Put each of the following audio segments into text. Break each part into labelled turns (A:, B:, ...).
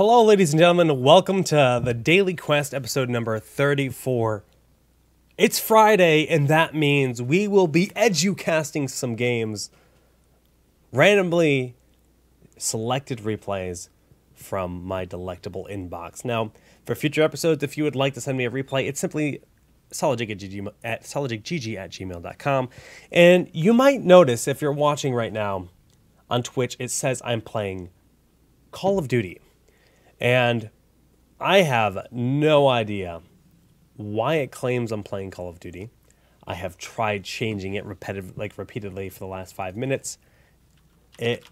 A: Hello, ladies and gentlemen. Welcome to the Daily Quest episode number 34. It's Friday, and that means we will be educasting some games. Randomly selected replays from my delectable inbox. Now, for future episodes, if you would like to send me a replay, it's simply solidjigg@gmail.com. And you might notice, if you're watching right now on Twitch, it says I'm playing Call of Duty. And I have no idea why it claims I'm playing Call of Duty. I have tried changing it repeatedly for the last 5 minutes. It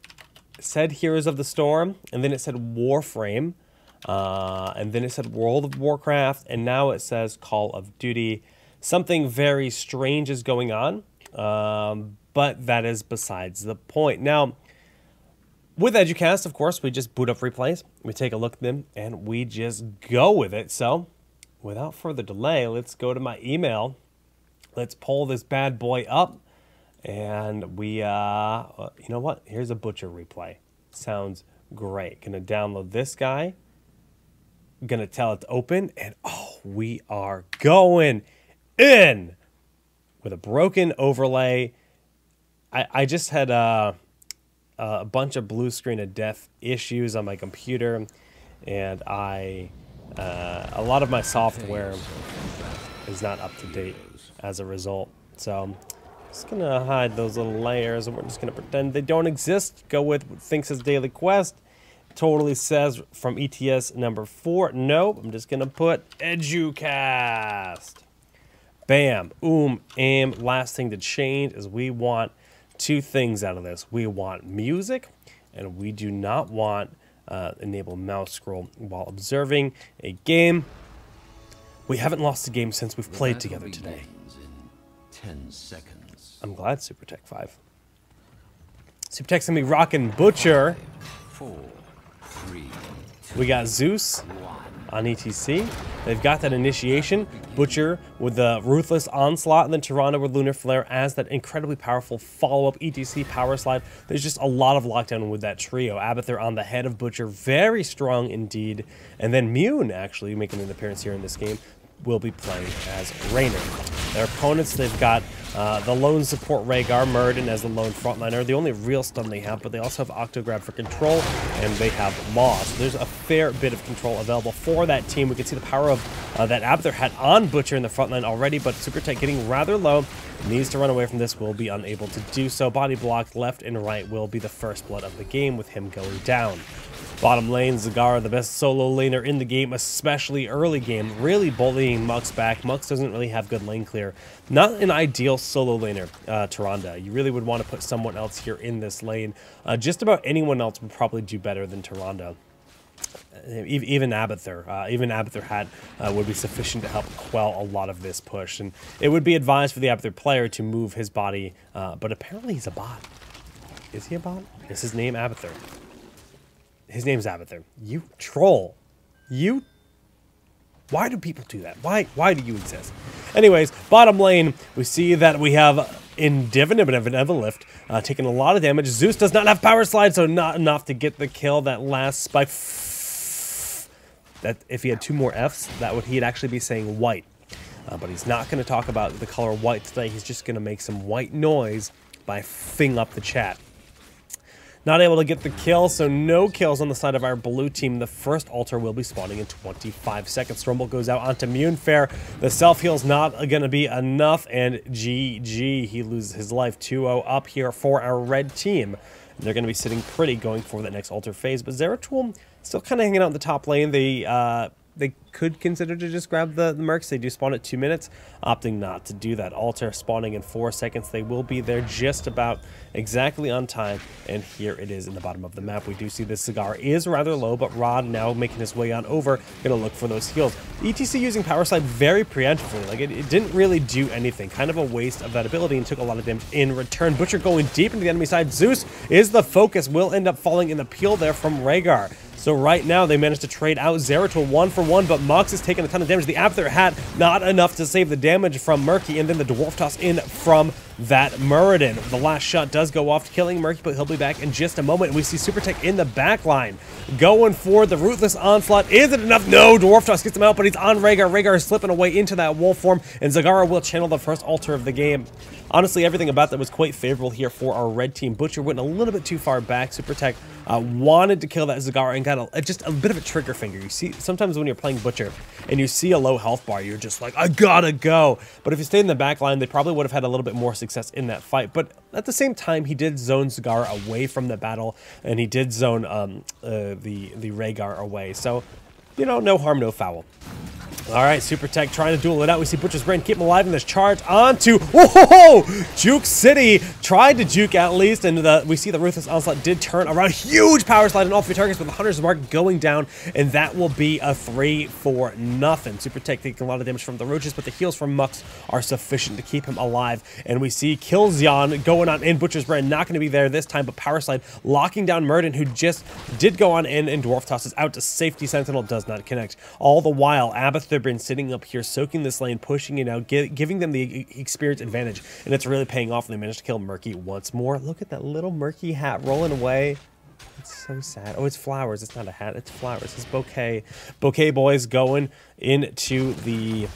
A: said Heroes of the Storm, and then it said Warframe, and then it said World of Warcraft, and now it says Call of Duty. Something very strange is going on, but that is besides the point. Now, with Educast, of course, we just boot up replays, we take a look at them, and we just go with it. So, without further delay, let's go to my email. Let's pull this bad boy up, and we, you know what? Here's a Butcher replay. Sounds great. Gonna download this guy. Gonna tell it to open, and oh, we are going in with a broken overlay. I just had a bunch of blue screen of death issues on my computer, and a lot of my software is not up to date as a result. So I'm just gonna hide those little layers, and we're just gonna pretend they don't exist. Go with what thinks is Daily Quest. Totally says from ETS number 4. Nope, I'm just gonna put Educast. Bam, aim. Last thing to change is we want two things out of this. We want music, and we do not want enable mouse scroll while observing a game. We haven't lost a game since we've played together today.
B: In 10 seconds.
A: I'm glad SuperTech 5. SuperTech's gonna be rocking Butcher.
B: 4, 3, 2,
A: We got Zeus on ETC. They've got that initiation. Butcher with the Ruthless Onslaught, and then Toronto with Lunar Flare as that incredibly powerful follow-up ETC Power Slide. There's just a lot of lockdown with that trio. Abathur on the head of Butcher, very strong indeed. And then Mune, actually making an appearance here in this game, will be playing as Raynor. Their opponents, they've got the lone support Rhaegar, Murden as the lone frontliner, the only real stun they have, but they also have Octograb for control, and they have Maw. So there's a fair bit of control available for that team. We can see the power of that Abathur had on Butcher in the frontline already, but SuperTech getting rather low, needs to run away from this, will be unable to do so. Body block left and right will be the first blood of the game with him going down. Bottom lane, Zagara, the best solo laner in the game, especially early game, really bullying Mux back. Mux doesn't really have good lane clear. Not an ideal solo laner, Tyrande. You really would want to put someone else here in this lane. Just about anyone else would probably do better than Tyrande. Even Abathur. Even Abathur would be sufficient to help quell a lot of this push. And it would be advised for the Abathur player to move his body, but apparently he's a bot. Is he a bot? Is his name Abathur? His name's Abathur. You troll. You... Why do people do that? Why do you exist? Anyways, bottom lane, we see that we have Lift taking a lot of damage. Zeus does not have Power Slide, so not enough to get the kill. That last spike... That if he had 2 more Fs, he'd actually be saying white. But he's not going to talk about the color white today. He's just going to make some white noise by f***ing up the chat. Not able to get the kill, so no kills on the side of our blue team. The first altar will be spawning in 25 seconds. Rumble goes out onto Munefair. The self-heal's not going to be enough, and GG. He loses his life. 2-0 up here for our red team. They're going to be sitting pretty going for that next altar phase, but Zeratul still kind of hanging out in the top lane. They could consider to just grab the mercs. They do spawn at 2 minutes, opting not to do that. Altar spawning in 4 seconds. They will be there just about exactly on time, and here it is in the bottom of the map. We do see this Cigar is rather low, but Rod now making his way on over, gonna look for those heals. ETC using Power Slide very preemptively. Like it didn't really do anything. Kind of a waste of that ability, and took a lot of damage in return. Butcher going deep into the enemy side. Zeus is the focus, will end up falling in the peel there from Rhaegar. So right now they managed to trade out Zeratul 1-for-1, but Mux is taking a ton of damage. The Abathur hat, not enough to save the damage from Murky, and then the Dwarf Toss in from that Muradin. The last shot does go off, killing Murky, but he'll be back in just a moment. And we see Super Tech in the back line going for the Ruthless Onslaught. Is it enough? No, Dwarf Toss gets him out, but he's on Rhaegar. Rhaegar is slipping away into that wolf form, and Zagara will channel the first altar of the game. Honestly, everything about that was quite favorable here for our red team. Butcher went a little bit too far back. Super Tech wanted to kill that Zagara and got just a bit of a trigger finger. You see, sometimes when you're playing Butcher and you see a low health bar, you're just like, I gotta go. But if you stayed in the back line, they probably would have had a little bit more success in that fight. But at the same time, he did zone Zagara away from the battle, and he did zone the Rhaegar away. So, you know, no harm, no foul. All right, Super Tech trying to duel it out. We see Butcher's Brain keep him alive in this charge onto, whoa, Juke City. Tried to juke at least, and we see the Ruthless Onslaught did turn around. Huge power slide on all three targets, with the Hunter's Mark going down, and that will be a 3-0. Super Tech taking a lot of damage from the Roaches, but the heals from Mux are sufficient to keep him alive. And we see Killzion going on in. Butcher's Brain not going to be there this time, but power slide locking down Murden, who just did go on in, and Dwarf tosses out to safety. Sentinel does not connect. All the while, Abathur been sitting up here, soaking this lane, pushing it out, giving them the experience advantage, and it's really paying off. And they managed to kill Murky once more. Look at that little Murky hat rolling away. It's so sad. Oh, it's flowers. It's not a hat. It's flowers. It's bouquet. Bouquet boys going into the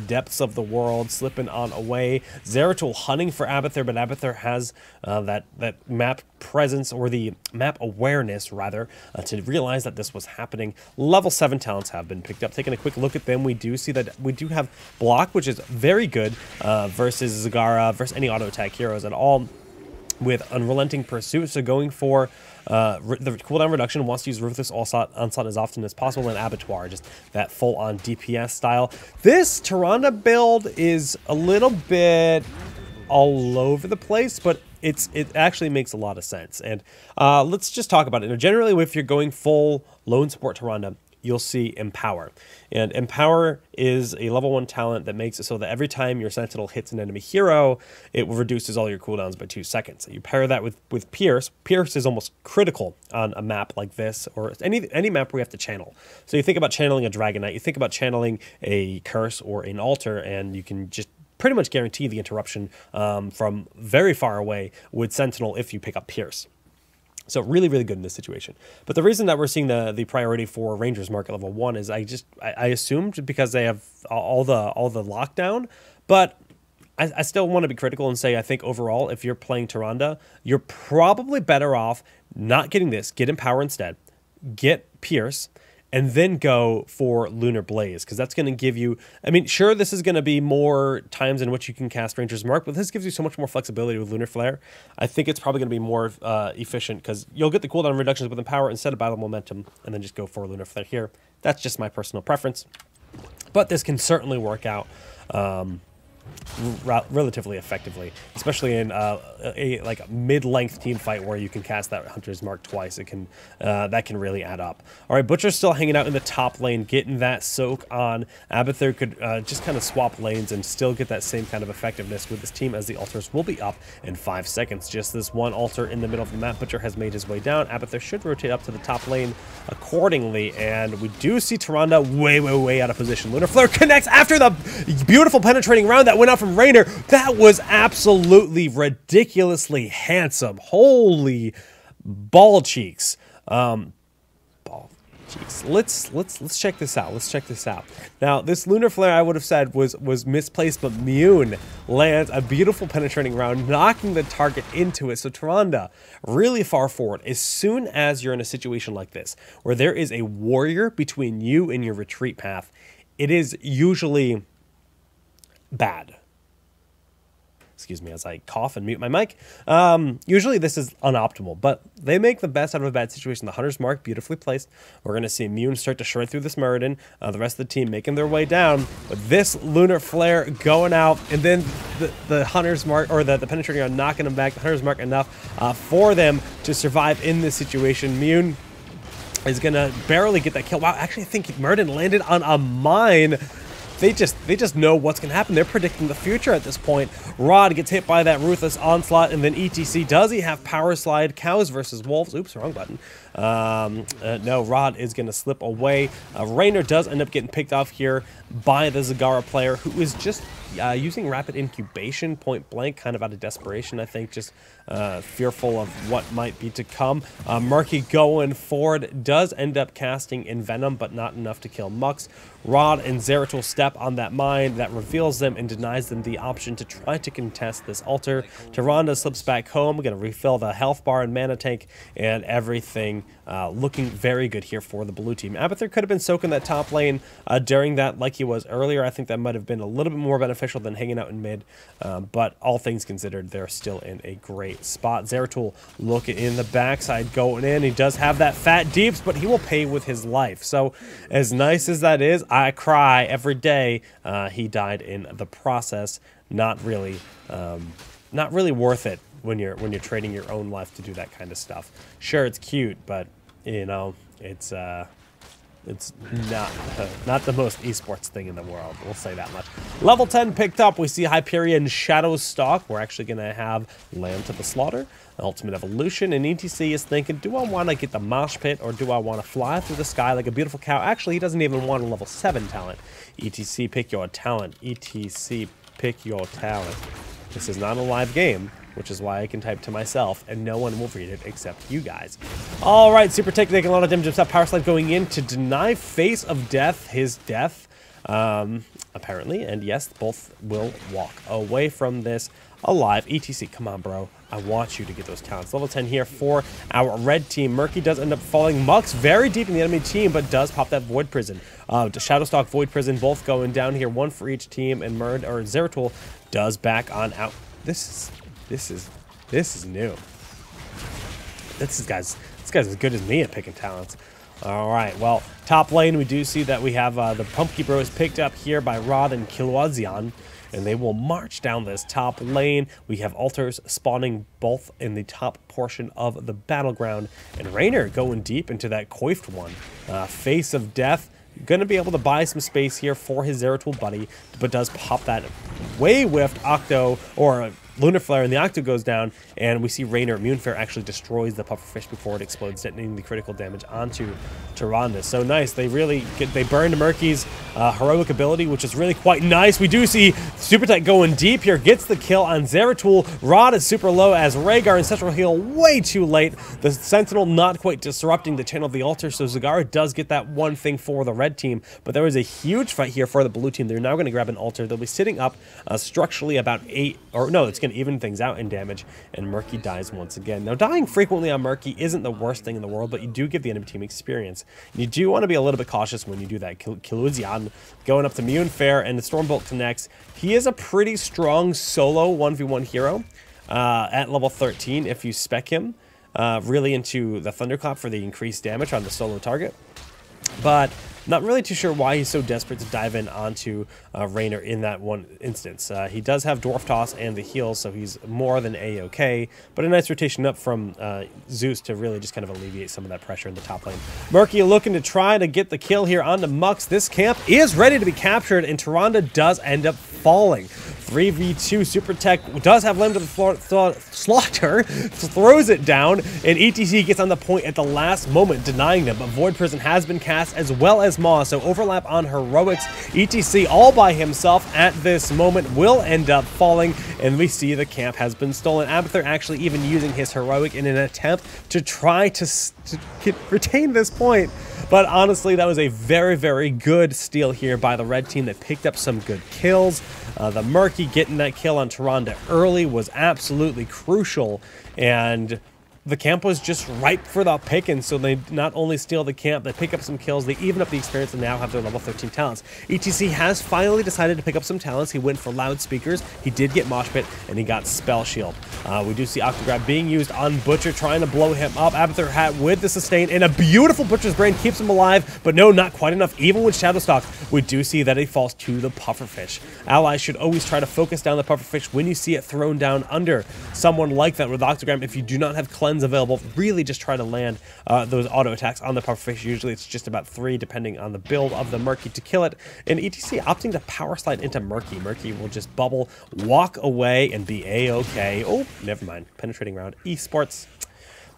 A: depths of the world, slipping on away. Zeratul hunting for Abathur, but Abathur has that map presence, or the map awareness, rather, to realize that this was happening. Level 7 talents have been picked up. Taking a quick look at them, we do see that we do have block, which is very good versus Zagara, versus any auto attack heroes at all, with Unrelenting Pursuit. So going for the cooldown reduction, wants to use Ruthless Onslaught as often as possible, and Abattoir, just that full-on DPS style. This Tyrande build is a little bit all over the place, but it actually makes a lot of sense. And let's just talk about it. Now, generally, if you're going full lone support Tyrande, you'll see Empower. And Empower is a level 1 talent that makes it so that every time your Sentinel hits an enemy hero, it reduces all your cooldowns by 2 seconds. You pair that with Pierce. Pierce is almost critical on a map like this, or any map where you have to channel. So you think about channeling a Dragon Knight, you think about channeling a Curse or an Altar, and you can just pretty much guarantee the interruption from very far away with Sentinel if you pick up Pierce. So really, really good in this situation. But the reason that we're seeing the priority for Rangers Mark at level 1 is I assumed because they have all the lockdown, but I still want to be critical and say I think overall, if you're playing Tyrande, you're probably better off not getting this. Get Empower instead. Get Pierce. And then go for Lunar Blaze, because that's going to give you, I mean, sure, this is going to be more times in which you can cast Ranger's Mark, but this gives you so much more flexibility with Lunar Flare. I think it's probably going to be more efficient, because you'll get the cooldown reductions with Empower instead of Battle Momentum, and then just go for Lunar Flare here. That's just my personal preference. But this can certainly work out relatively effectively, especially in like a mid-length team fight where you can cast that Hunter's Mark twice. It can that can really add up. All right, Butcher's still hanging out in the top lane, getting that soak on. Abathur could just kind of swap lanes and still get that same kind of effectiveness with this team, as the altars will be up in 5 seconds. Just this one altar in the middle of the map. Butcher has made his way down. Abathur should rotate up to the top lane accordingly, and we do see Tyrande way out of position. Lunar Flare connects after the beautiful penetrating round that went out from Raynor. That was absolutely ridiculously handsome. Holy ball cheeks. Ball cheeks. Let's check this out. Let's check this out. Now, this Lunar Flare, I would have said was misplaced, but Mune lands a beautiful penetrating round, knocking the target into it. So Tyrande really far forward. As soon as you're in a situation like this, where there is a warrior between you and your retreat path, it is usually bad. Excuse me as I cough and mute my mic. Usually this is unoptimal, but they make the best out of a bad situation. The Hunter's Mark beautifully placed. We're going to see Mune start to shred through this Muradin. The rest of the team making their way down. But this Lunar Flare going out, and then the Hunter's Mark, or the penetrating on knocking them back. The Hunter's Mark enough for them to survive in this situation. Mune is going to barely get that kill. Wow, actually I think Muradin landed on a mine. they just know what's going to happen. They're predicting the future at this point. Rod gets hit by that Ruthless Onslaught, and then ETC, does he have Power Slide? Cows versus Wolves. Oops, wrong button. No, Rod is going to slip away. Raynor does end up getting picked off here by the Zagara player, who is just using Rapid Incubation point blank, kind of out of desperation, I think, just fearful of what might be to come. Murky going forward, does end up casting Envenom, but not enough to kill Mux. Rod and Zeratul step on that mine that reveals them and denies them the option to try to contest this altar. Tyrande slips back home, going to refill the health bar and mana tank, and everything looking very good here for the blue team. Abathur could have been soaking that top lane during that like he was earlier. I think that might have been a little bit more beneficial than hanging out in mid, but all things considered, they're still in a great spot. Zeratul looking in the backside, going in. He does have that fat deeps, but he will pay with his life. So as nice as that is, I cry every day. He died in the process. Not really worth it when you're trading your own life to do that kind of stuff. Sure, it's cute, but you know, it's not the most esports thing in the world. We'll say that much. Level 10 picked up. We see Hyperion Shadow Stalk. We're actually going to have Lamb to the Slaughter, Ultimate Evolution, and ETC is thinking, do I want to get the Mosh Pit or do I want to fly through the sky like a beautiful cow? Actually, he doesn't even want a level 7 talent. ETC, pick your talent. ETC, pick your talent. This is not a live game, which is why I can type to myself, and no one will read it except you guys. All right, Super Tech taking a lot of damage. Up Power Slide going in to deny Face of Death his death, apparently. And yes, both will walk away from this alive. ETC, come on, bro. I want you to get those talents. Level 10 here for our red team. Murky does end up falling. Mux very deep in the enemy team, but does pop that Void Prison. Shadowstalk, Void Prison, both going down here. One for each team, and Zeratul does back on out. This is new. This guy's as good as me at picking talents. All right, well, top lane, we do see that we have the Pumpkin Bros picked up here by Rod and Kilwazian, and they will march down this top lane. We have altars spawning both in the top portion of the battleground, and Raynor going deep into that coiffed one. Face of Death, going to be able to buy some space here for his Zeratul buddy, but does pop that way whiffed Octo, or Lunar Flare, and the Octo goes down, and we see Raynor Immune actually destroys the pufferfish before it explodes, detonating the critical damage onto Tyrande. So nice. They burned Murky's heroic ability, which is really quite nice. We do see Super Tech going deep here, gets the kill on Zeratul. Rod is super low as Rhaegar Ancestral Heal way too late. The Sentinel not quite disrupting the channel of the altar, so Zagara does get that one thing for the red team, but there was a huge fight here for the blue team. They're now going to grab an altar. They'll be sitting up structurally about 8, or no, it's going to even things out in damage, and Murky dies once again. Now, dying frequently on Murky isn't the worst thing in the world, but you do give the enemy team experience. You do want to be a little bit cautious when you do that. Kilwazian going up to Immune, and the Stormbolt connects. He is a pretty strong solo 1v1 hero at level 13 if you spec him really into the Thunderclap for the increased damage on the solo target. But not really too sure why he's so desperate to dive in onto Raynor in that one instance. He does have Dwarf Toss and the heal, so he's more than A-okay, but a nice rotation up from Zeus to really just kind of alleviate some of that pressure in the top lane. Murky looking to try to get the kill here onto Mux. This camp is ready to be captured, and Tyrande does end up falling. 3v2 Super Tech does have Lamb to the Slaughter, throws it down, and ETC gets on the point at the last moment, denying them, but Void Prison has been cast as well as Maw, so overlap on heroics. ETC all by himself at this moment will end up falling, and we see the camp has been stolen. Abathur actually even using his heroic in an attempt to try to retain this point. But honestly, that was a very, very good steal here by the red team that picked up some good kills. The Murky getting that kill on Tyrande early was absolutely crucial, and the camp was just ripe for the picking, so they not only steal the camp, they pick up some kills, they even up the experience, and now have their level 13 talents. ETC has finally decided to pick up some talents. He went for Loudspeakers, he did get Mosh Pit, and he got Spell Shield. We do see Octograb being used on Butcher, trying to blow him up. Abathur Hat with the sustain, and a beautiful Butcher's Brain keeps him alive, but no, not quite enough. Even with Shadowstalk, we do see that he falls to the Pufferfish. Allies should always try to focus down the Pufferfish when you see it thrown down under someone like that with Octogram. If you do not have Cleanse tons available. Really just try to land those auto attacks on the pufferfish. Usually it's just about 3 depending on the build of the Murky to kill it. And ETC opting to power slide into Murky. Murky will just bubble, walk away, and be a-okay. Oh, never mind. Penetrating round. Esports.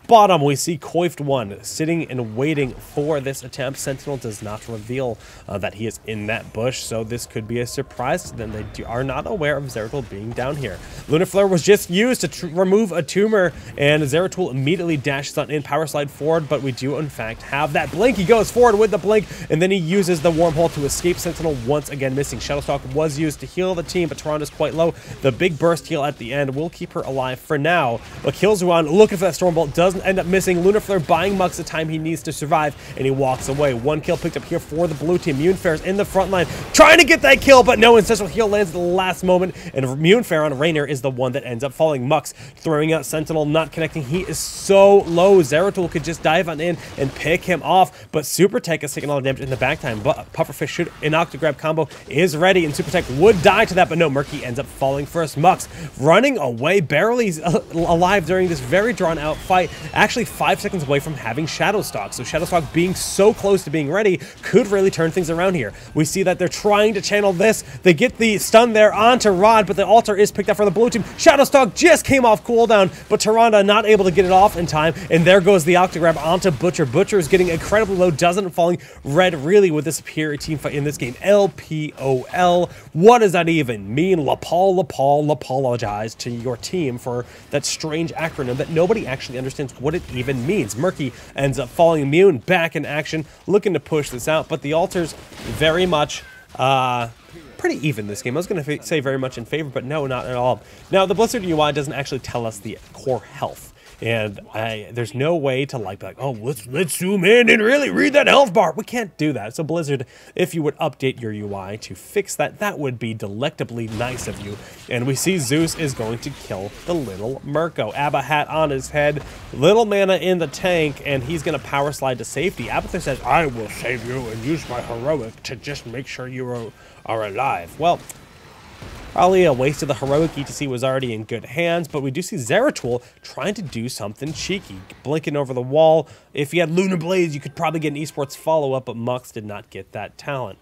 A: Bottom, we see Coift 1 sitting and waiting for this attempt. Sentinel does not reveal that he is in that bush, so this could be a surprise to them. They are not aware of Zeratul being down here. Lunar Flare was just used to remove a tumor, and Zeratul immediately dashes on in, power slide forward, but we do in fact have that blink. He goes forward with the blink, and then he uses the wormhole to escape. Sentinel once again missing. Shadowstalk was used to heal the team, but Toronto's quite low. The big burst heal at the end will keep her alive for now, but Killzone looking for that Stormbolt doesn't end up missing. Lunar Flare buying Mux the time he needs to survive, and he walks away. 1 kill picked up here for the blue team. Munefair's in the front line, trying to get that kill, but no. Ancestral heal lands at the last moment, and Munefair on Raynor is the one that ends up falling. Mux throwing out Sentinel, not connecting. He is so low. Zeratul could just dive on in and pick him off, but Super Tech is taking a lot of damage in the back time. But Pufferfish should an Octograb combo is ready, and Super Tech would die to that, but no. Murky ends up falling first. Mux running away, barely alive during this very drawn out fight. Actually 5 seconds away from having Shadowstalk. So Shadowstalk being so close to being ready could really turn things around here. We see that they're trying to channel this. They get the stun there onto Rod, but the altar is picked up for the blue team. Shadowstalk just came off cooldown, but Tyrande not able to get it off in time, and there goes the Octograb onto Butcher. Butcher is getting incredibly low, doesn't falling. Red really with the superior team fight in this game. LPOL. What does that even mean? Lapal apologize to your team for that strange acronym that nobody actually understands what it even means. Murky ends up falling immune, back in action, looking to push this out, but the altars very much pretty even this game. I was going to say very much in favor, but no, not at all. Now, the Blizzard UI doesn't actually tell us the core health, and there's no way to like, oh, let's zoom in and really read that health bar. We can't do that. So Blizzard, if you would update your UI to fix that, that would be delectably nice of you. And we see Zeus is going to kill the little Murko. Abba hat on his head, little mana in the tank, and he's going to power slide to safety. Abathur says, I will save you and use my heroic to just make sure you are alive. Well, probably a waste of the heroic. ETC was already in good hands, but we do see Zeratul trying to do something cheeky, blinking over the wall. If you had Lunar Blaze, you could probably get an esports follow-up, but Mux did not get that talent.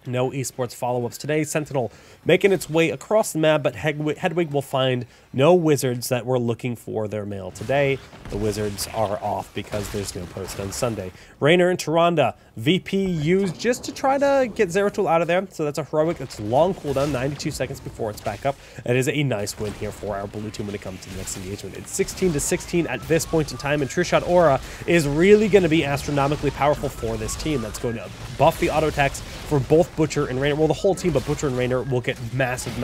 A: No esports follow-ups today. Sentinel making its way across the map, but Hedwig will find no wizards that were looking for their mail today. The wizards are off because there's no post on Sunday. Raynor and Tyrande, VP used just to try to get Zeratul out of there. So that's a heroic. It's long cooldown, 92 seconds before it's back up. It is a nice win here for our blue team when it comes to the next engagement. It's 16-16 at this point in time, and Trishot Aura is really going to be astronomically powerful for this team. That's going to buff the auto attacks for both Butcher and Raynor. Well, the whole team, but Butcher and Raynor will get massive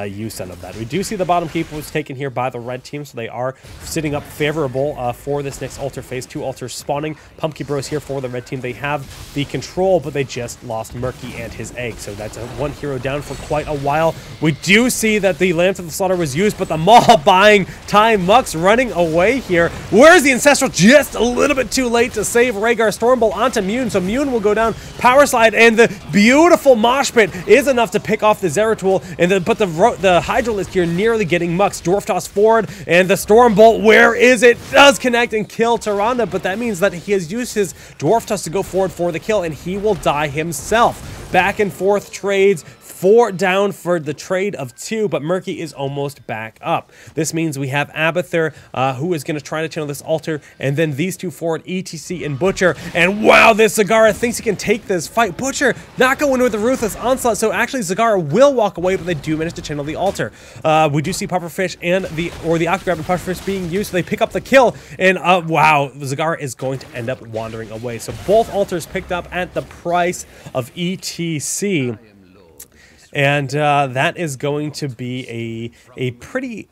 A: use out of that. We do see the bottom keep was taken here by the red team, so they are sitting up favorable for this next altar phase. 2 altars spawning. Pumpkin Bros here for the red team. They have the control, but they just lost Murky and his egg, so that's one hero down for quite a while. We do see that the Lance of the Slaughter was used, but the Maw buying time. Mux running away here. Where's the Ancestral? Just a little bit too late to save Rhaegar. Stormbolt onto Mune, so Mune will go down. Power slide, and the beautiful mosh pit is enough to pick off the Zeratul, and but the Hydralisk here nearly getting Mux. Dwarf toss forward, and the Stormbolt, where is it? Does connect and kill Tyrande, but that means that he has used his Dwarf toss to go forward for the kill, and he will die himself. Back and forth trades. 4 down for the trade of 2, but Murky is almost back up. This means we have Abathur, who is going to try to channel this altar, and then these 2 forward, ETC and Butcher. And wow, this Zagara thinks he can take this fight. Butcher not going with the Ruthless Onslaught, so actually Zagara will walk away, but they do manage to channel the altar. We do see Pufferfish and the Octograb and Pufferfish being used, so they pick up the kill, and wow, Zagara is going to end up wandering away. So both altars picked up at the price of ETC. And that is going to be a pretty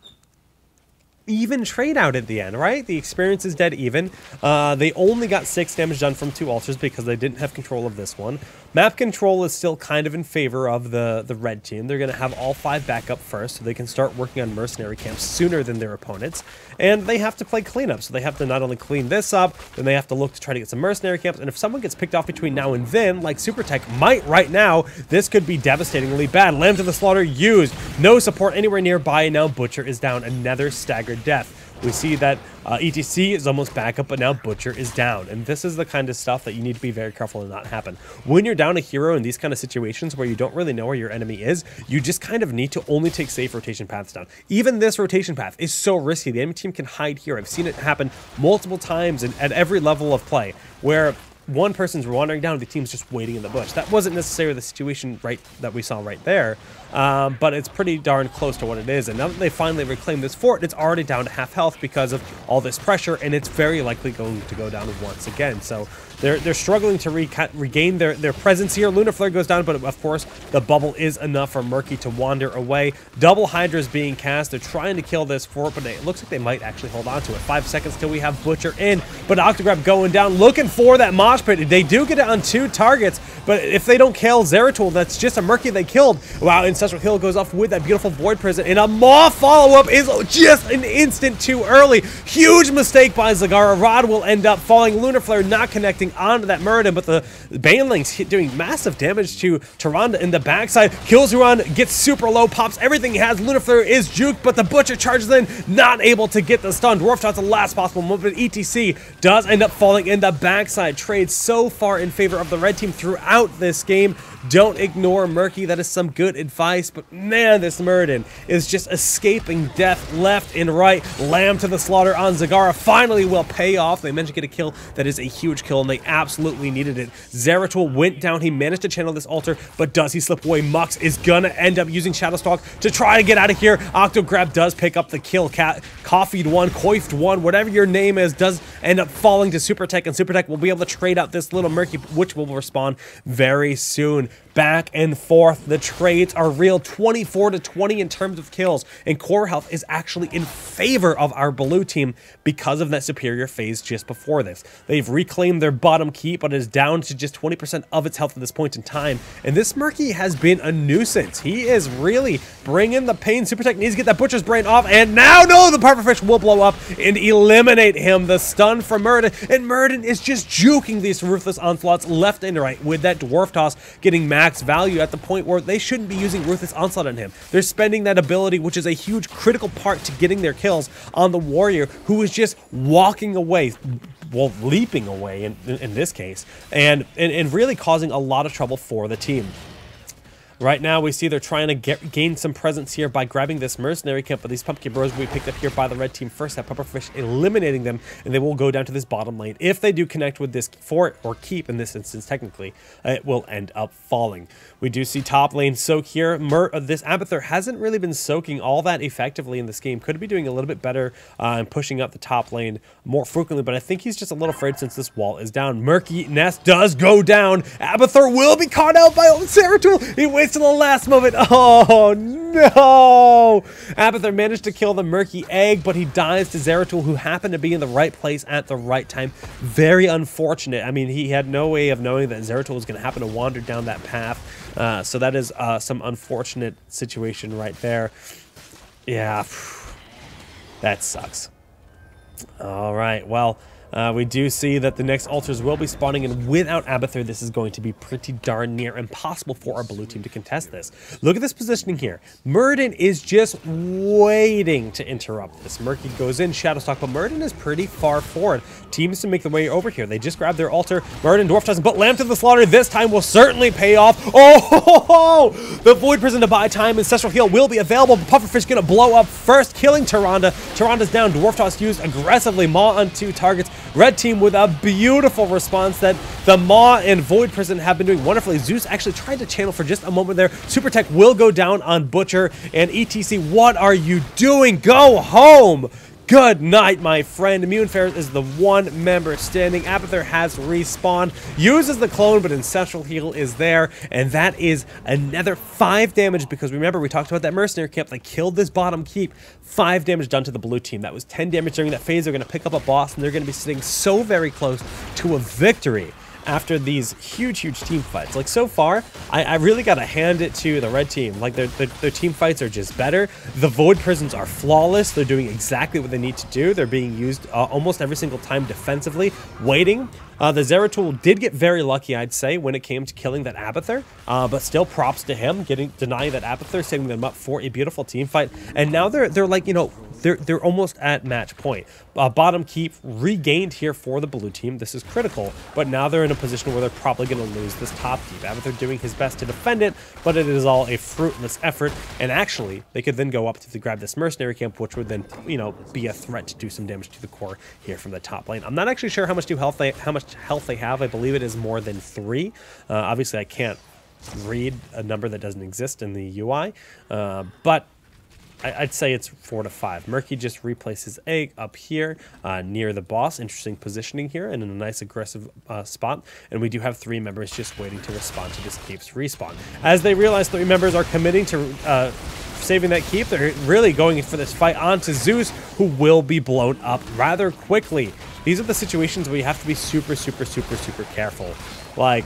A: even trade out at the end, right? The experience is dead even. They only got 6 damage done from 2 altars because they didn't have control of this one. Map control is still kind of in favor of the red team. They're going to have all 5 back up first, so they can start working on mercenary camps sooner than their opponents. And they have to play cleanup, so they have to not only clean this up, then they have to look to try to get some mercenary camps. And if someone gets picked off between now and then, like Super Tech might right now, this could be devastatingly bad. Lamb to the Slaughter used. No support anywhere nearby, and now Butcher is down. Another staggered death. We see that ETC is almost back up, but now Butcher is down. And this is the kind of stuff that you need to be very careful to not happen. When you're down a hero in these kind of situations where you don't really know where your enemy is, you just kind of need to only take safe rotation paths down. Even this rotation path is so risky. The enemy team can hide here. I've seen it happen multiple times at every level of play, where one person's wandering down, the team's just waiting in the bush. That wasn't necessarily the situation that we saw right there, but it's pretty darn close to what it is. And now that they finally reclaim this fort, it's already down to half health because of all this pressure, and it's very likely going to go down once again. So they're struggling to regain their presence here. Lunar Flare goes down, but of course the bubble is enough for Murky to wander away. Double Hydras being cast. They're trying to kill this fort, but it looks like they might actually hold on to it. 5 seconds till we have Butcher in, but Octograb going down, looking for that mosh pit. They do get it on 2 targets, but if they don't kill Zeratul, that's just a Murky they killed. Wow, Ancestral Hill goes off with that beautiful Void Prison, and a Maw follow-up is just an instant too early. Huge mistake by Zagara. Rod will end up falling. Lunar Flare not connecting onto that Muradin, but the Banelings doing massive damage to Tyrande in the backside. Kills Huron, gets super low, pops everything he has. Lunar Flare is juked, but the Butcher charges in, not able to get the stun. Dwarf Toss the last possible moment. ETC does end up falling in the backside. Trades so far in favor of the red team throughout this game. Don't ignore Murky. That is some good advice, but man, this Muradin is just escaping death left and right. Lamb to the slaughter on Zagara finally will pay off. They managed to get a kill. That is a huge kill, and they absolutely needed it. Zeratul went down. He managed to channel this altar, but does he slip away? Mux is gonna end up using Shadowstalk to try to get out of here. Octograb does pick up the kill. Coffeed one, coiffed one, whatever your name is, does end up falling to Super Tech, and Super Tech will be able to trade out this little Murky, which will respawn very soon. Back and forth, the trades are real. 24 to 20 in terms of kills, and core health is actually in favor of our blue team because of that superior phase just before this. They've reclaimed their bottom keep, but it is down to just 20% of its health at this point in time, and this Murky has been a nuisance. He is really bringing the pain. Super Tech needs to get that Butcher's Brain off, and now, no, the Pufferfish will blow up and eliminate him. The stun from Muradin, and Muradin is just juking these Ruthless Onslaughts left and right with that Dwarf Toss getting max value at the point where they shouldn't be using Ruthless Onslaught on him. They're spending that ability, which is a huge critical part to getting their kills, on the warrior, who is just walking away, well, leaping away in this case, and really causing a lot of trouble for the team. Right now, we see they're trying to gain some presence here by grabbing this mercenary camp, but these Pumpkin Bros will be picked up here by the red team first. That Pufferfish eliminating them, and they will go down to this bottom lane. If they do connect with this fort, or keep in this instance technically, it will end up falling. We do see top lane soak here. This Abathur hasn't really been soaking all that effectively in this game. Could be doing a little bit better and pushing up the top lane more frequently, but I think he's just a little afraid since this wall is down. Murky Nest does go down. Abathur will be caught out by Zeratul. He waits till the last moment. Oh no! Abathur managed to kill the Murky Egg, but he dies to Zeratul, who happened to be in the right place at the right time. Very unfortunate. I mean, he had no way of knowing that Zeratul was going to happen to wander down that path. So that is some unfortunate situation right there. Yeah, that sucks. All right, well, we do see that the next altars will be spawning, and without Abathur, this is going to be pretty darn near impossible for our blue team to contest this. Look at this positioning here. Muradin is just waiting to interrupt this. Murky goes in, Shadowstalk, but Muradin is pretty far forward. Teams to make their way over here. They just grab their altar. Muradin Dwarf doesn't, but Lamb to the slaughter this time will certainly pay off. Oh, the Void Prison to buy time. Ancestral Heal will be available, but Pufferfish gonna blow up first, killing Tyrande. Tyrande's down. Dwarf Toss used aggressively. Maw on 2 targets. Red team with a beautiful response that the Maw and Void Prison have been doing wonderfully. Zeus actually tried to channel for just a moment there. Super Tech will go down on Butcher, and ETC, what are you doing? Go home! Good night, my friend. Immune Ferris is the one member standing. Abathur has respawned, uses the clone, but Ancestral Heal is there, and that is another 5 damage, because remember, we talked about that mercenary camp that killed this bottom keep. 5 damage done to the blue team. That was 10 damage during that phase. They're going to pick up a boss, and they're going to be sitting so very close to a victory. after these huge team fights. Like, so far, I really got to hand it to the red team. Like, their team fights are just better. The Void Prisons are flawless. They're doing exactly what they need to do. They're being used almost every single time defensively, waiting. The Zeratul did get very lucky, I'd say, when it came to killing that Abathur, but still props to him, denying that Abathur, setting them up for a beautiful team fight. And now they're like, you know, they're almost at match point. Bottom keep regained here for the blue team. This is critical, but now they're in a position where they're probably going to lose this top keep. Abathur doing his best to defend it, but it is all a fruitless effort. And actually, they could then go up to grab this mercenary camp, which would then, you know, be a threat to do some damage to the core here from the top lane. I'm not actually sure how much health they have. I believe it is more than 3. Obviously, I can't read a number that doesn't exist in the UI, but I'd say it's 4 to 5. Murky just replaces his egg up here near the boss. Interesting positioning here and in a nice aggressive spot. And we do have 3 members just waiting to respond to this keep's respawn. As they realize 3 members are committing to saving that keep, they're really going for this fight onto Zeus, who will be blown up rather quickly. These are the situations where you have to be super careful. Like,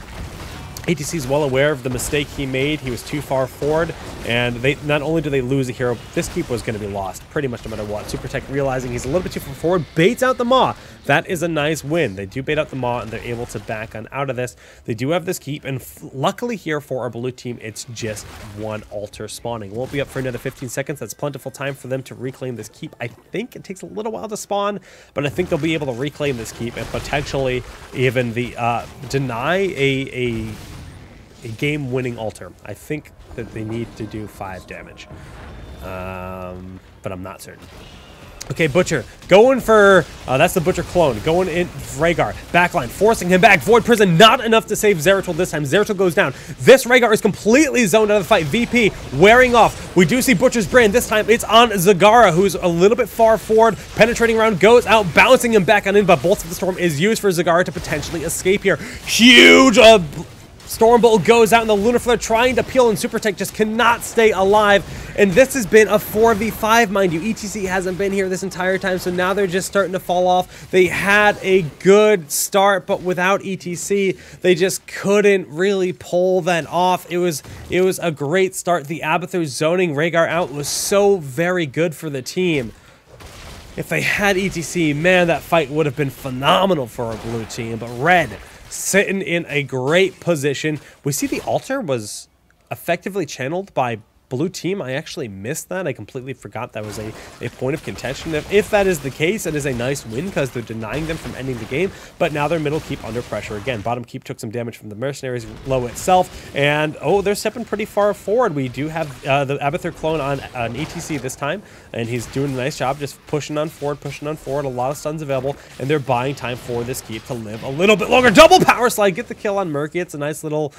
A: ATC is well aware of the mistake he made. He was too far forward, and they not only do they lose a hero, this keep was going to be lost pretty much no matter what. Supertech, realizing he's a little bit too far forward, baits out the Maw. That is a nice win. They do bait out the Maw, and they're able to back on out of this. They do have this keep, and luckily here for our blue team, it's just 1 altar spawning. Won't be up for another 15 seconds. That's plentiful time for them to reclaim this keep. I think it takes a little while to spawn, but I think they'll be able to reclaim this keep and potentially even deny a game-winning altar. I think that they need to do 5 damage, but I'm not certain. Okay, Butcher going for that's the Butcher clone going in. Rhaegar backline forcing him back. Void Prison not enough to save Zeratul this time. Zeratul goes down. This Rhaegar is completely zoned out of the fight. VP wearing off. We do see Butcher's brand. This time it's on Zagara, who's a little bit far forward. Penetrating round goes out, bouncing him back on in, but Bolts of the Storm is used for Zagara to potentially escape here. Huge Stormbolt goes out, and the Lunar Flare trying to peel, and Supertech just cannot stay alive. And this has been a 4v5, mind you. ETC hasn't been here this entire time, so now they're just starting to fall off. They had a good start, but without ETC, they just couldn't really pull that off. It was a great start. The Abathur zoning Rhaegar out was so very good for the team. If they had ETC, man, that fight would have been phenomenal for our blue team. But red sitting in a great position. We see the altar was effectively channeled by blue team. I actually missed that. I completely forgot that was a point of contention. If that is the case, it is a nice win because they're denying them from ending the game, but now their middle keep under pressure again. Bottom keep took some damage from the mercenaries low itself, and oh, they're stepping pretty far forward. We do have the Abathur clone on an ETC this time, and he's doing a nice job just pushing on forward, a lot of stuns available, and they're buying time for this keep to live a little bit longer. Double power slide, get the kill on Murky. It's a nice little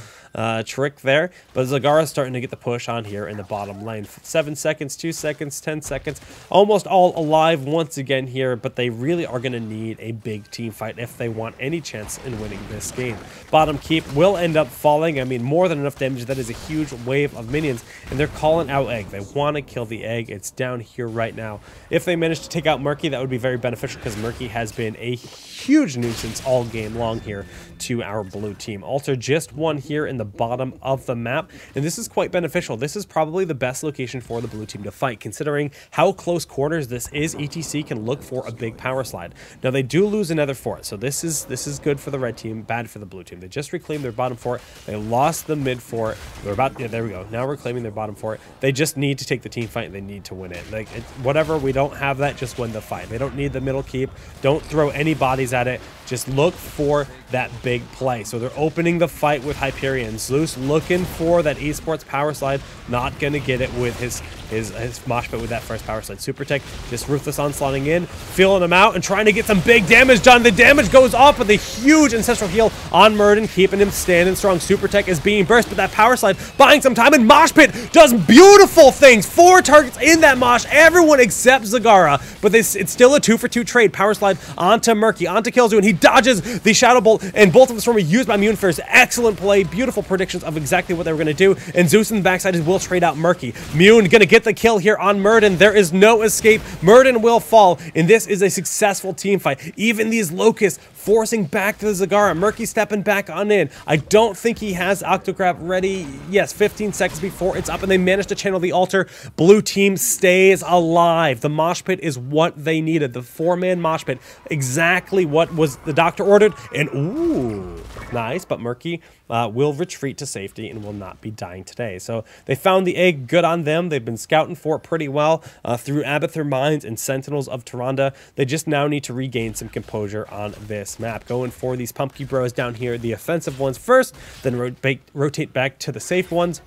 A: trick there, but Zagara's starting to get the push on here in the bottom lane. 7 seconds, 2 seconds, 10 seconds, almost all alive once again here, but they really are going to need a big team fight if they want any chance in winning this game. Bottom keep will end up falling. I mean, more than enough damage. That is a huge wave of minions, and they're calling out egg. They want to kill the egg. It's down here right now. If they manage to take out Murky, that would be very beneficial because Murky has been a huge nuisance all game long here to our blue team. Altar just won here in the bottom of the map, and this is quite beneficial. This is probably the best location for the blue team to fight, considering how close quarters this is. ETC can look for a big power slide. Now they do lose another fort, so this is good for the red team, bad for the blue team. They just reclaimed their bottom fort. They lost the mid fort. They're about, yeah, there we go. Now reclaiming their bottom fort. They just need to take the team fight, and they need to win it. Like whatever, we don't have that. Just win the fight. They don't need the middle keep. Don't throw any bodies at it. Just look for that big play. So they're opening the fight with Hyperion. Zeus looking for that esports power slide. Not going to get it with his mosh pit with that first power slide. Supertech just ruthless onslaughting in, feeling him out, and trying to get some big damage done. The damage goes off with a huge ancestral heal on Murden, keeping him standing strong. Supertech is being burst, but that power slide buying some time, and mosh pit does beautiful things. 4 targets in that mosh, everyone except Zagara, but it's still a 2-for-2 trade. Power slide onto Murky, onto Killjoy, and he dodges the Shadow Bolt, and Bolt of the Storm are used by Munefers. Excellent play, beautiful predictions of exactly what they were going to do, and Zeus in the backside will trade out Murky. Mune gonna get get the kill here on Murden. There is no escape. Murden will fall, and this is a successful team fight. Even these Locusts forcing back to the Zagara. Murky stepping back on in. I don't think he has Octograb ready. Yes, 15 seconds before it's up, and they managed to channel the altar. Blue team stays alive. The mosh pit is what they needed. The 4-man mosh pit. Exactly what was the doctor ordered. And ooh, nice, but Murky will retreat to safety and will not be dying today. So they found the egg. Good on them. They've been scouting for it pretty well through Abathur Mines and Sentinels of Tyrande. They just now need to regain some composure on this map. Going for these Pumpkin Bros down here, the offensive ones first, then rotate back to the safe ones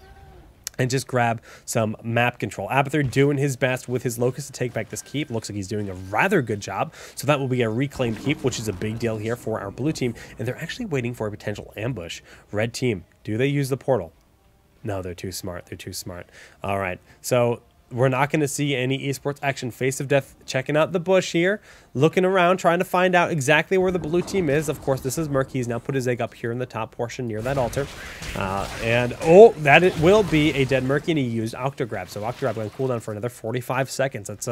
A: and just grab some map control. Abathur doing his best with his Locust to take back this keep. Looks like he's doing a rather good job. So that will be a reclaimed keep, which is a big deal here for our blue team. And they're actually waiting for a potential ambush. Red team, do they use the portal? No, they're too smart. They're too smart. All right, so we're not going to see any esports action. Face of Death checking out the bush here, looking around, trying to find out exactly where the blue team is. Of course, this is Murky. He's now put his egg up here in the top portion near that altar. And, oh, that it will be a dead Murky, and he used Octograb. So Octograb going to cool down for another 45 seconds. That's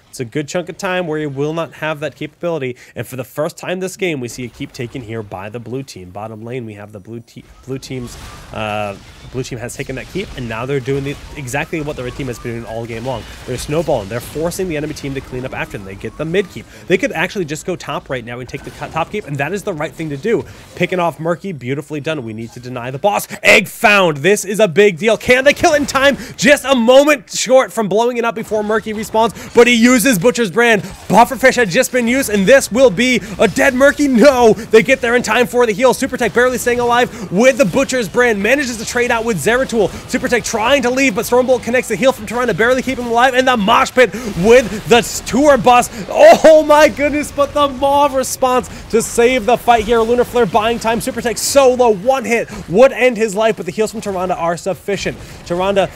A: it's a good chunk of time where he will not have that capability. And for the first time this game, we see a keep taken here by the blue team. Bottom lane, we have the blue team has taken that keep, and now they're doing exactly what the red team has been doing all game long. They're snowballing. They're forcing the enemy team to clean up after them. They get the mid keep. They could actually just go top right now and take the top keep, and that is the right thing to do. Picking off Murky, beautifully done. We need to deny the boss. Egg found. This is a big deal. Can they kill it in time? Just a moment short from blowing it up before Murky respawns, but he uses Butcher's Brand. Pufferfish had just been used, and this will be a dead Murky. No, they get there in time for the heal. Supertech barely staying alive with the Butcher's Brand. Manages to trade out with Zeratul. Supertech trying to leave, but Stormbolt connects the heal from Tyrande, barely keeping him alive, and the mosh pit with the tour bus. Oh my goodness, but the Mauve response to save the fight here. Lunar Flare buying time. Supertech solo, one hit would end his life, but the heals from Tyrande are sufficient. Tyrande,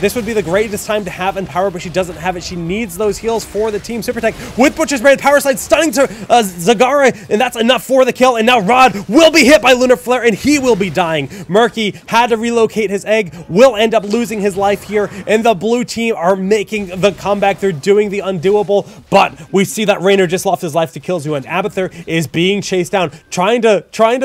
A: this would be the greatest time to have Empower, but she doesn't have it. She needs those heals for the team. Supertech with Butcher's Brand, Power Slide, stunning to Zagara, and that's enough for the kill. And now Rod will be hit by Lunar Flare, and he will be dying. Murky had to relocate his egg, will end up losing his life here, and the blue team are making the comeback. They're doing the undoable, but we see that Raynor just lost his life to Killzoo, and Abathur is being chased down, trying to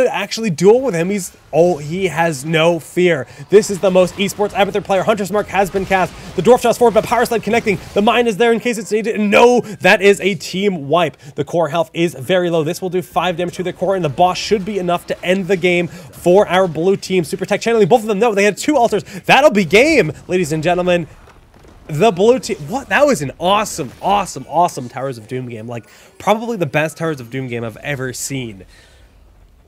A: actually duel with him. He has no fear. This is the most esports Abathur player. Hunter's Mark has been cast. The Dwarf Shot's forward, but Power Slide connecting. The mine is there in case it's needed. And no, that is a team wipe. The core health is very low. This will do 5 damage to their core, and the boss should be enough to end the game for our blue team. Supertech channeling both of them. No, they had 2 altars. That'll be game, ladies and gentlemen. The blue team, what? That was an awesome, awesome, awesome Towers of Doom game. Like, probably the best Towers of Doom game I've ever seen.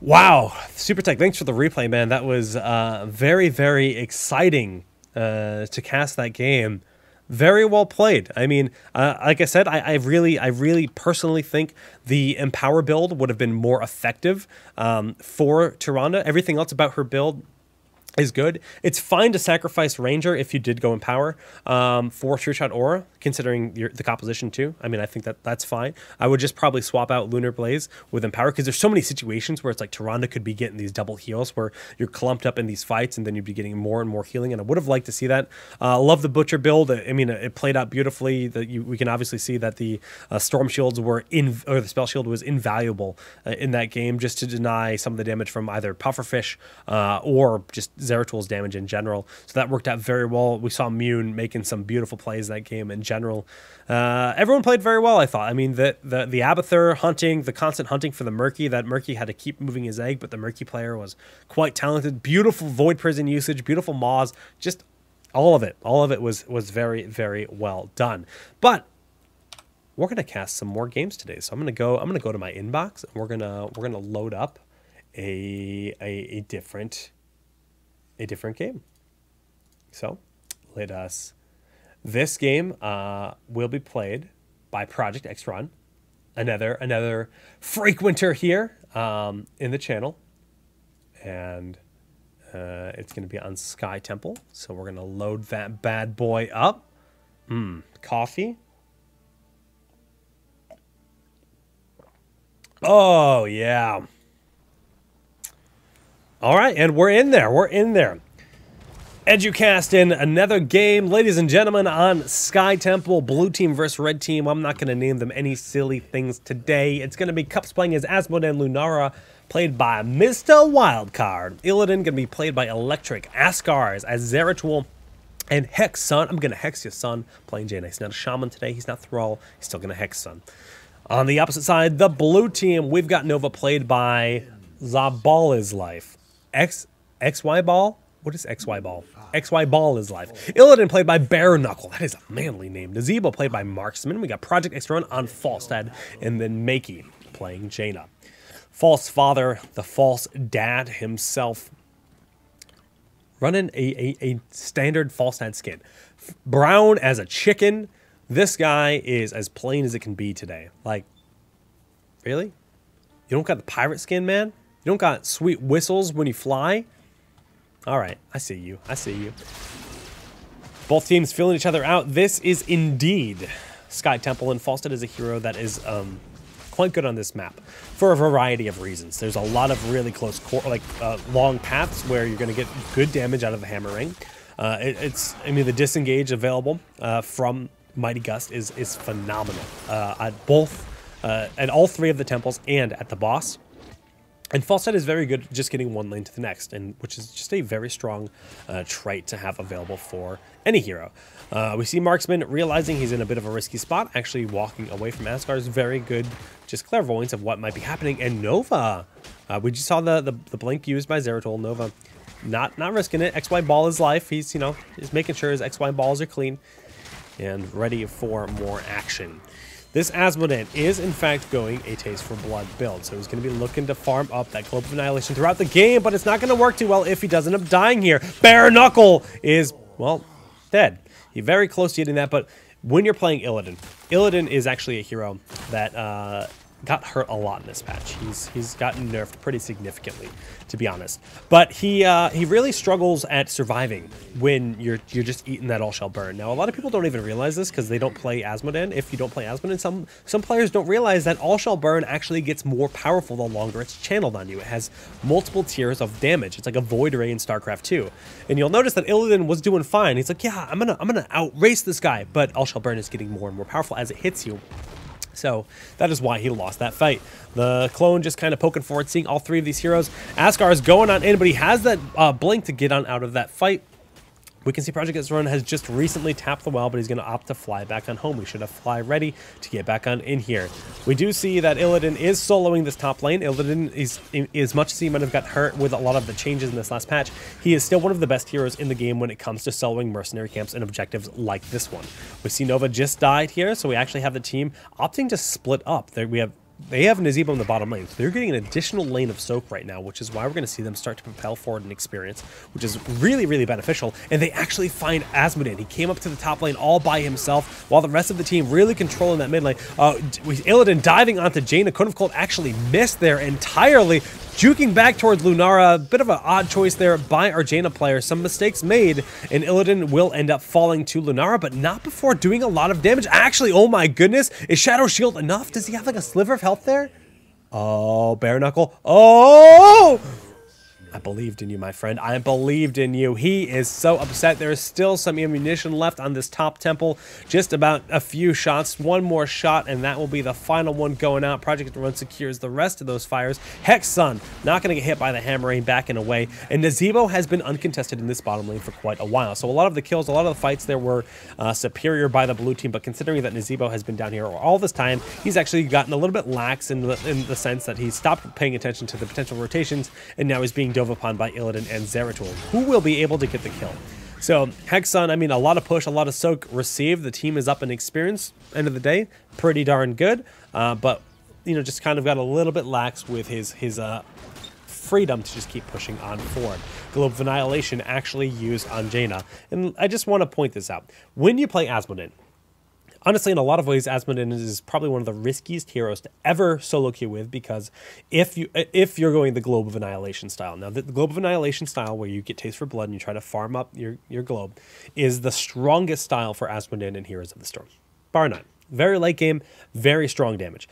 A: Wow. Supertech, thanks for the replay, man. That was very, very exciting to cast that game. Very well played. I mean, like I said, I really personally think the Empower build would have been more effective for Tyrande. Everything else about her build is good. It's fine to sacrifice Ranger if you did go Empower for True Shot Aura, considering the composition too. I mean, I think that's fine. I would just probably swap out Lunar Blaze with Empower, because there's so many situations where it's like Tyrande could be getting these double heals where you're clumped up in these fights and then you'd be getting more and more healing, and I would have liked to see that. Love the Butcher build. I mean, it played out beautifully. We can obviously see that the Storm Shields or the Spell Shield was invaluable in that game, just to deny some of the damage from either Pufferfish or just Zeratul's damage in general. So that worked out very well. We saw Mune making some beautiful plays that game in general. Everyone played very well, I thought. I mean, the Abathur hunting, the constant hunting for the Murky, that Murky had to keep moving his egg, but the Murky player was quite talented. Beautiful Void Prison usage, beautiful Maws, just all of it. All of it was very, very well done. But we're gonna cast some more games today. So I'm gonna go to my inbox, and we're gonna load up a different game. So this game will be played by Project X Run, another frequenter here in the channel, and it's going to be on Sky Temple. So we're going to load that bad boy up. Coffee. Oh yeah. All right, and we're in there. Educast in another game, ladies and gentlemen, on Sky Temple, blue team versus red team. I'm not going to name them any silly things today. It's going to be Cups playing as Asmodee and Lunara, played by Mr. Wildcard. Illidan going to be played by Electric, Askars as Zeratul, and Hex Sun. I'm going to Hex your son, playing Jaina. He's not a shaman today, he's not Thrall, he's still going to Hex Sun. On the opposite side, the blue team, we've got Nova played by Zabal is Life. XY Ball? What is XY Ball? XY Ball is life. Illidan played by Bare Knuckle. That is a manly name. Nazebo played by Marksman. We got Project X Run on Falstad. And then Makey playing Jaina. False father, the false dad himself. Running a standard Falstad skin. Brown as a chicken. This guy is as plain as it can be today. Like, really? You don't got the pirate skin, man? You don't got sweet whistles when you fly? All right, I see you. I see you. Both teams filling each other out. This is indeed Sky Temple, and Falstad is a hero that is quite good on this map for a variety of reasons. There's a lot of really close, long paths where you're going to get good damage out of the hammering. I mean, the disengage available from Mighty Gust is phenomenal at all three of the temples and at the boss. And Falstad is very good just getting one lane to the next, and which is just a very strong trait to have available for any hero. We see Marksman realizing he's in a bit of a risky spot, actually walking away from Askar's very good just clairvoyance of what might be happening. And Nova, we just saw the blink used by Zeratul. Nova not risking it. XY Ball is life. He's, is making sure his XY balls are clean and ready for more action. This Asmodee is, in fact, going a Taste for Blood build, so he's going to be looking to farm up that Globe of Annihilation throughout the game, but it's not going to work too well if he does end up dying here. Bare Knuckle is, well, dead. He's very close to getting that, but when you're playing Illidan, Illidan is actually a hero that got hurt a lot in this patch. He's gotten nerfed pretty significantly, to be honest. But he really struggles at surviving when you're just eating that all shall burn. Now, a lot of people don't even realize this because they don't play Asmodee. If you don't play Asmodee, some players don't realize that all shall burn actually gets more powerful the longer it's channeled on you. It has multiple tiers of damage. It's like a Void Ray in StarCraft 2. And you'll notice that Illidan was doing fine. He's like, yeah, I'm gonna outrace this guy, but all shall burn is getting more and more powerful as it hits you. So that is why he lost that fight. The clone just kind of poking forward, seeing all three of these heroes. Askar is going on in, but he has that blink to get on out of that fight. We can see Project X Run has just recently tapped the well, but he's going to opt to fly back on home. We should have fly ready to get back on in here. We do see that Illidan is soloing this top lane. Illidan is, as much as he might have got hurt with a lot of the changes in this last patch, he is still one of the best heroes in the game when it comes to soloing mercenary camps and objectives like this one. We see Nova just died here, so we actually have the team opting to split up. They have Nazebo in the bottom lane, so they're getting an additional lane of soak right now, which is why we're going to see them start to propel forward in experience, which is really, really beneficial. And they actually find Asmodee. He came up to the top lane all by himself, while the rest of the team really controlling that mid lane. Illidan diving onto Jaina. Cone of Cold actually missed there entirely, juking back towards Lunara. A bit of an odd choice there by our Jaina player. Some mistakes made, and Illidan will end up falling to Lunara, but not before doing a lot of damage. Actually, oh my goodness, is Shadow Shield enough? Does he have like a sliver of health there? Oh, Bare Knuckle. Oh! I believed in you, my friend. I believed in you. He is so upset. There is still some ammunition left on this top temple. Just about a few shots. One more shot, and that will be the final one going out. Project Run secures the rest of those fires. Hex Sun, not going to get hit by the hammer rain, backing away. And Nazebo has been uncontested in this bottom lane for quite a while. So a lot of the kills, a lot of the fights there were superior by the blue team. But considering that Nazebo has been down here all this time, he's actually gotten a little bit lax in the sense that he stopped paying attention to the potential rotations, and now he's being dove upon by Illidan and Zeratul, who will be able to get the kill. So Hexun, I mean, a lot of push, a lot of soak received. The team is up in experience. End of the day, pretty darn good. But just kind of got a little bit lax with his freedom to just keep pushing on forward. Globe of Annihilation actually used on Jaina, and I just want to point this out. When you play Asmodee, honestly, in a lot of ways, Asmodee is probably one of the riskiest heroes to ever solo queue with, because if you're going the Globe of Annihilation style. Now, the Globe of Annihilation style, where you get Taste for Blood and you try to farm up your globe, is the strongest style for Asmodee and Heroes of the Storm. Bar none. Very late game, very strong damage.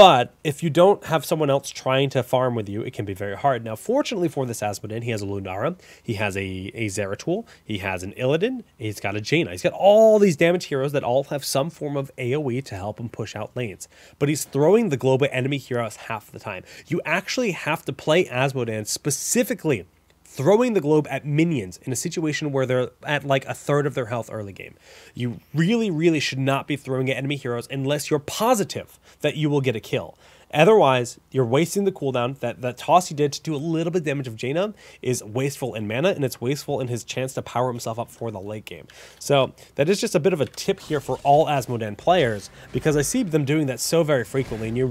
A: But if you don't have someone else trying to farm with you, it can be very hard. Now, fortunately for this Asmodee, he has a Lunara, he has a Zeratul, he has an Illidan, he's got a Jaina. He's got all these damage heroes that all have some form of AoE to help him push out lanes. But he's throwing the globe at enemy heroes half the time. You actually have to play Asmodee specifically throwing the globe at minions in a situation where they're at like a third of their health early game. You really, really should not be throwing at enemy heroes unless you're positive that you will get a kill. Otherwise, you're wasting the cooldown. That toss he did to do a little bit of damage of Jaina is wasteful in mana, and it's wasteful in his chance to power himself up for the late game. So that is just a bit of a tip here for all Asmodee players, because I see them doing that so very frequently, and you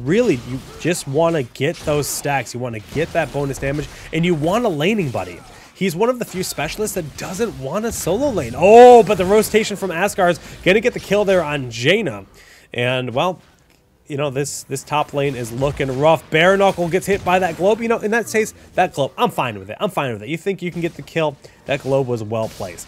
A: just want to get those stacks. You want to get that bonus damage, and you want a laning buddy. He's one of the few specialists that doesn't want a solo lane. Oh, but the rotation from Asgar's going to get the kill there on Jaina. And, well, you know, this top lane is looking rough. Bare Knuckle gets hit by that globe. You know, in that case, that globe, I'm fine with it. I'm fine with it. You think you can get the kill? That globe was well placed.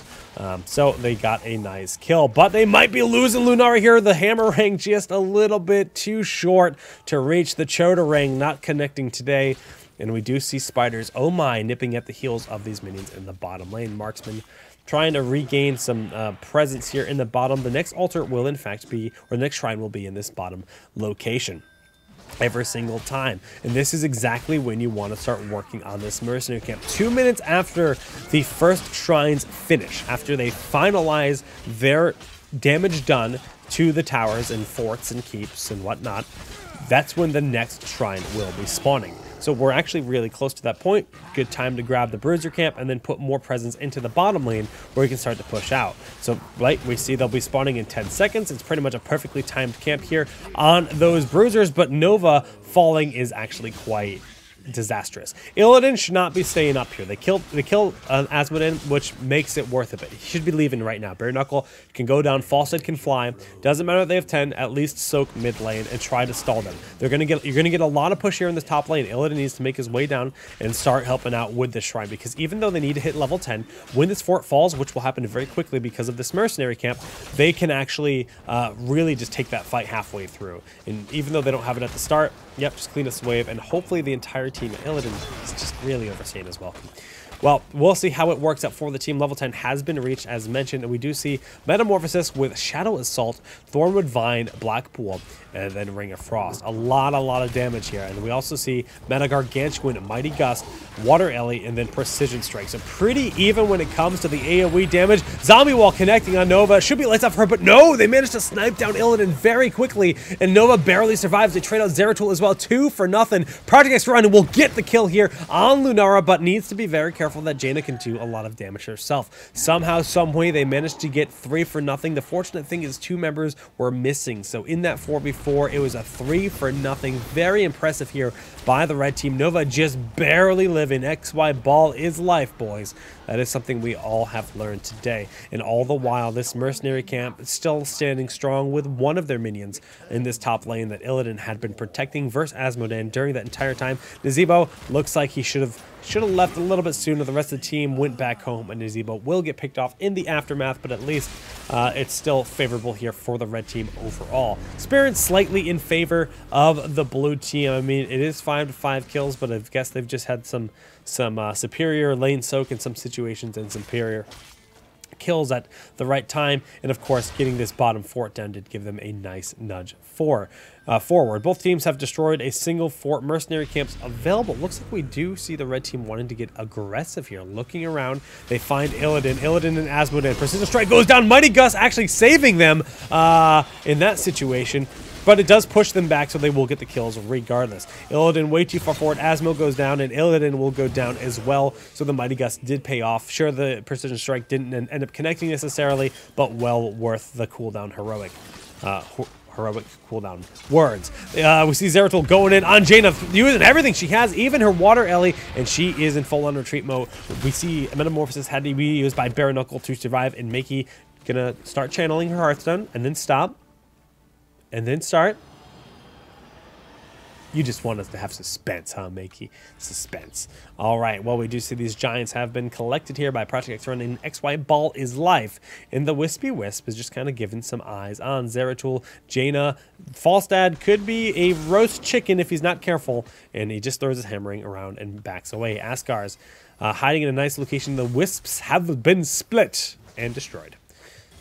A: So they got a nice kill. But they might be losing Lunara here. The hammer ring just a little bit too short to reach the Chota ring. Not connecting today. And we do see spiders, oh my, nipping at the heels of these minions in the bottom lane. Marksman trying to regain some presence here in the bottom. The next altar will in fact be, or the next shrine will be in this bottom location every single time. And this is exactly when you want to start working on this mercenary camp. 2 minutes after the first shrines finish, after they finalize their damage done to the towers and forts and keeps and whatnot, that's when the next shrine will be spawning. So we're actually really close to that point. Good time to grab the Bruiser camp and then put more presence into the bottom lane where we can start to push out. So, right, we see they'll be spawning in 10 seconds. It's pretty much a perfectly timed camp here on those Bruisers, but Nova falling is actually quite disastrous. Illidan should not be staying up here. They kill Asmodee, which makes it worth it. But he should be leaving right now. Bare Knuckle can go down. Falsehead can fly. Doesn't matter that they have 10. At least soak mid lane and try to stall them. You're gonna get a lot of push here in this top lane. Illidan needs to make his way down and start helping out with this shrine, because even though they need to hit level 10, when this fort falls, which will happen very quickly because of this mercenary camp, they can actually really just take that fight halfway through. And even though they don't have it at the start, yep, just clean this wave, and hopefully the entire team at Illidan is just really overstaying his welcome. Well, we'll see how it works out for the team. Level 10 has been reached, as mentioned, and we do see Metamorphosis with Shadow Assault, Thornwood Vine, Blackpool, and then Ring of Frost. A lot of damage here. And we also see Meta Gargantuan, Mighty Gust, Water Ellie, and then Precision Strike. So pretty even when it comes to the AoE damage. Zombie Wall connecting on Nova. Should be lights off her, but no! They managed to snipe down Illidan very quickly, and Nova barely survives. They trade out Zeratul as well, 2 for nothing. Project X Run will get the kill here on Lunara, but needs to be very careful that Jaina can do a lot of damage herself. Somehow, some way, they managed to get 3 for nothing. The fortunate thing is 2 members were missing, so in that 4v4, it was a 3 for nothing. Very impressive here by the red team. Nova just barely living. XY ball is life, boys. That is something we all have learned today. And all the while, this mercenary camp is still standing strong with one of their minions in this top lane that Illidan had been protecting versus Asmodee during that entire time. Nazebo looks like he should have left a little bit sooner. The rest of the team went back home, and Nazebo will get picked off in the aftermath, but at least it's still favorable here for the red team overall. Spirit slightly in favor of the blue team. I mean, it is 5-5 kills, but I guess they've just had some superior lane soak in some situations and superior kills at the right time, and of course getting this bottom fort down did give them a nice nudge forward. Both teams have destroyed a single fort. Mercenary camps available. Looks like we do see the red team wanting to get aggressive here. Looking around, they find Illidan and Asmodee. Precision Strike goes down. Mighty Gust actually saving them in that situation. But it does push them back, so they will get the kills regardless. Illidan way too far forward. Asmo goes down, and Illidan will go down as well. So the Mighty Gust did pay off. Sure, the Precision Strike didn't end up connecting necessarily, but well worth the cooldown heroic cooldown words. We see Zeratul going in on Jaina, using everything she has, even her Water Ellie, and she is in full-on retreat mode. We see Metamorphosis had to be used by Bare Knuckle to survive, and Mickey gonna start channeling her Hearthstone, and then stop. And then start. You just want us to have suspense, huh, Makey? Suspense. All right, well, we do see these giants have been collected here by Project X Run, and XY Ball is life. And the Wispy Wisp is just kind of giving some eyes on Zeratul. Jaina, Falstad could be a roast chicken if he's not careful, and he just throws his hammering around and backs away. Askar's hiding in a nice location. The Wisps have been split and destroyed.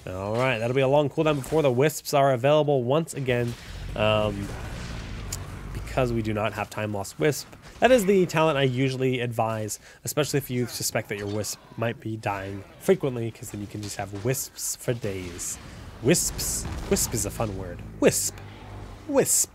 A: All right, that'll be a long cooldown before the Wisps are available once again. Because we do not have Time Lost Wisp. That is the talent I usually advise, especially if you suspect that your Wisp might be dying frequently, because then you can just have Wisps for days. Wisps. Wisp is a fun word. Wisp. Wisp.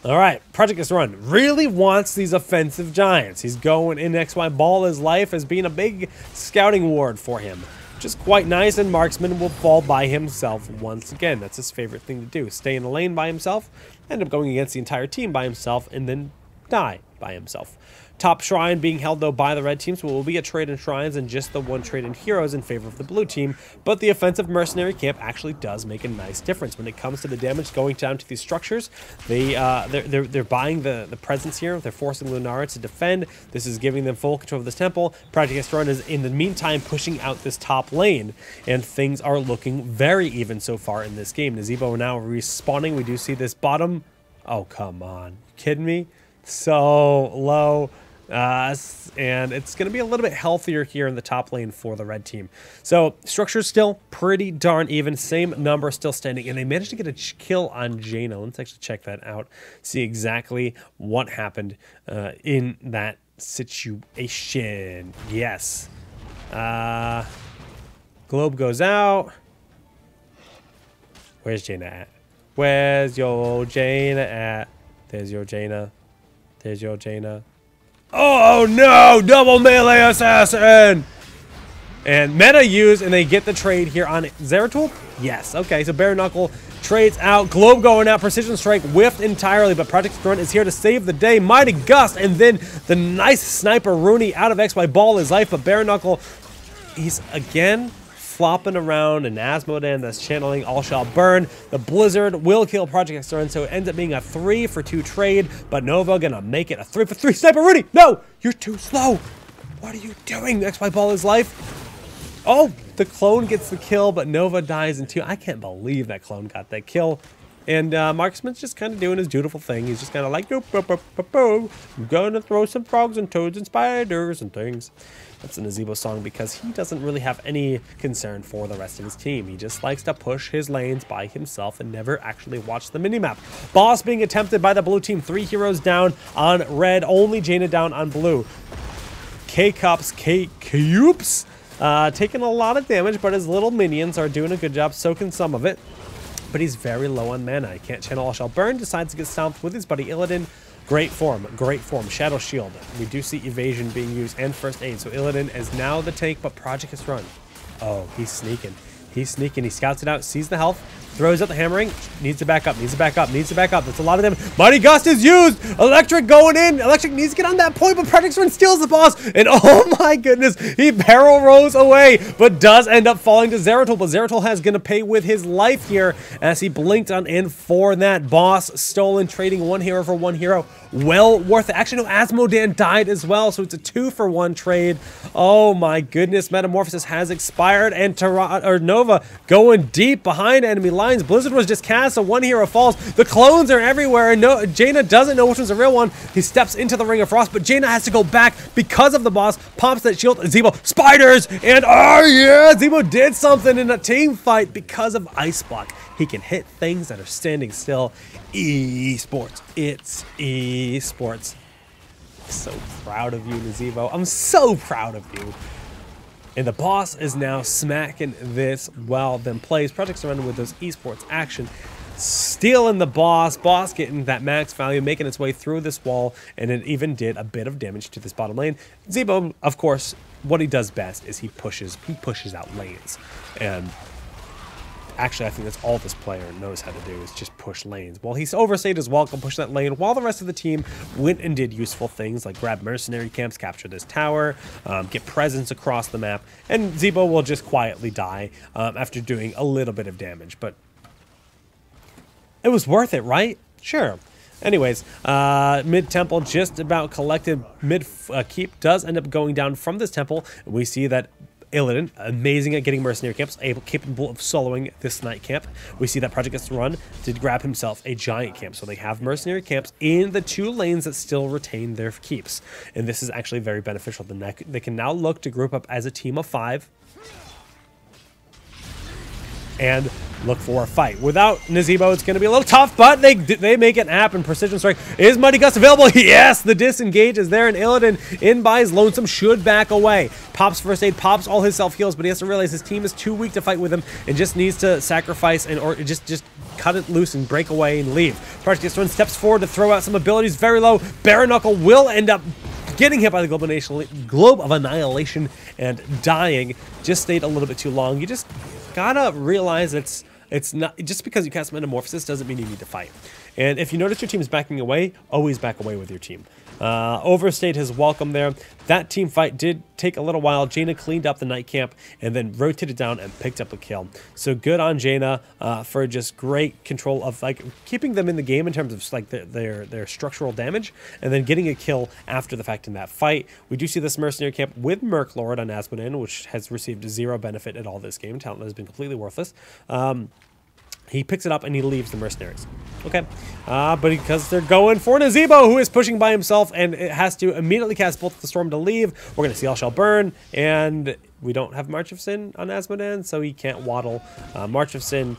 A: All right, Project X Run really wants these offensive giants. He's going in XY Ball his life as being a big scouting ward for him. Which is quite nice, and Marksman will fall by himself once again. That's his favorite thing to do. Stay in the lane by himself, end up going against the entire team by himself, and then die by himself. Top Shrine being held, though, by the red team, so it will be a trade in Shrines and just the one trade in Heroes in favor of the blue team. But the offensive Mercenary camp actually does make a nice difference when it comes to the damage going down to these structures. They're buying the presence here. They're forcing Lunara to defend. This is giving them full control of this temple. Project X Run is, in the meantime, pushing out this top lane, and things are looking very even so far in this game. Nazebo now respawning. We do see this bottom. Oh, come on. You kidding me? So low. And it's going to be a little bit healthier here in the top lane for the red team. So structure's still pretty darn even. Same number still standing. And they managed to get a kill on Jaina. Let's actually check that out. See exactly what happened in that situation. Yes. Globe goes out. Where's Jaina at? Where's your Jaina at? There's your Jaina. There's your Jaina. Oh no! Double melee assassin! And meta use, and they get the trade here on Zeratul? Yes. Okay, so Bare Knuckle trades out. Globe going out. Precision Strike whiffed entirely, but Project Grunt is here to save the day. Mighty Gust, and then the nice sniper Rooney out of XY Ball is life, but Bare Knuckle, he's again flopping around, and Asmodan that's channeling All Shall Burn. The Blizzard will kill Project X Run, so it ends up being a 3-for-2 trade, but Nova gonna make it a 3-for-3. Sniper Rooney! No! You're too slow! What are you doing? XY Ball is life. Oh! The clone gets the kill, but Nova dies in 2. I can't believe that clone got that kill. And Marksman's just kind of doing his dutiful thing. He's just kind of like, I'm gonna throw some frogs and toads and spiders and things. That's a Nazebo song because he doesn't really have any concern for the rest of his team. He just likes to push his lanes by himself and never actually watch the minimap. Boss being attempted by the blue team. 3 heroes down on red. Only Jaina down on blue. K-Cups, K-Cubes, taking a lot of damage, but his little minions are doing a good job soaking some of it. But he's very low on mana. He can't channel All Shall Burn. Decides to get stomped with his buddy Illidan. Great form, great form. Shadow Shield. We do see evasion being used and first aid. So Illidan is now the tank, but Project X Run. Oh, he's sneaking. He's sneaking. He scouts it out, sees the health, throws out the hammering. Needs to back up, needs to back up, needs to back up. That's a lot of damage. Mighty Gust is used. Electric going in. Electric needs to get on that point, but Project X Run steals the boss. And oh my goodness, he barrel rolls away, but does end up falling to Zeratul. But Zeratul has going to pay with his life here as he blinked on in for that boss. Stolen, trading 1 hero for 1 hero. Well worth it. Actually, no, Asmodan died as well, so it's a 2-for-1 trade. Oh my goodness, Metamorphosis has expired, and Nova going deep behind enemy lines. Blizzard was just cast, so 1 hero falls. The clones are everywhere, and Jaina doesn't know which one's the real one. He steps into the Ring of Frost, but Jaina has to go back because of the boss. Pops that shield. Zebo, spiders, and oh yeah, Zebo did something in a team fight because of Ice Block. He can hit things that are standing still. Esports. It's esports. So proud of you, Nazebo. I'm so proud of you. And the boss is now smacking this well. Then plays Project Surrender with those esports action. Stealing the boss. Boss getting that max value, making its way through this wall. And it even did a bit of damage to this bottom lane. Zebo, of course, what he does best is he pushes out lanes. And actually, I think that's all this player knows how to do is just push lanes. Well, he's overstayed his welcome, push that lane, while the rest of the team went and did useful things like grab mercenary camps, capture this tower, get presence across the map, and Zebo will just quietly die after doing a little bit of damage. But it was worth it, right? Sure. Anyways, mid-temple just about collected. Mid-keep does end up going down from this temple. We see that Illidan, amazing at getting mercenary camps, capable of soloing this knight camp. We see that Project Gets Run did grab himself a giant camp. So they have mercenary camps in the 2 lanes that still retain their keeps. And this is actually very beneficial. They can now look to group up as a team of 5 and look for a fight. Without Nazeebo, it's going to be a little tough, but they make it happen. Precision Strike. Is Mighty Gust available? Yes! The disengage is there, and Illidan in by his lonesome should back away. Pops first aid, pops all his self-heals, but he has to realize his team is too weak to fight with him and just needs to sacrifice or just cut it loose and break away and leave. Project Gets Run steps forward to throw out some abilities very low. Bare Knuckle will end up getting hit by the Globe of Annihilation and dying. Just stayed a little bit too long. You just gotta realize it's not just because you cast Metamorphosis doesn't mean you need to fight. And if you notice your team is backing away, always back away with your team. Overstayed his welcome there. That team fight did take a little while. Jaina cleaned up the night camp and then rotated down and picked up a kill. So good on Jaina for just great control of like keeping them in the game in terms of like their structural damage and then getting a kill after the fact in that fight. We do see this mercenary camp with Merc Lord on Asmodee, which has received 0 benefit at all this game. Talent has been completely worthless. He picks it up and he leaves the mercenaries. Okay. But because they're going for Nazeebo, who is pushing by himself and it has to immediately cast Bolt of the Storm to leave. We're going to see All Shall Burn. And we don't have March of Sin on Asmodee, so he can't waddle. March of Sin,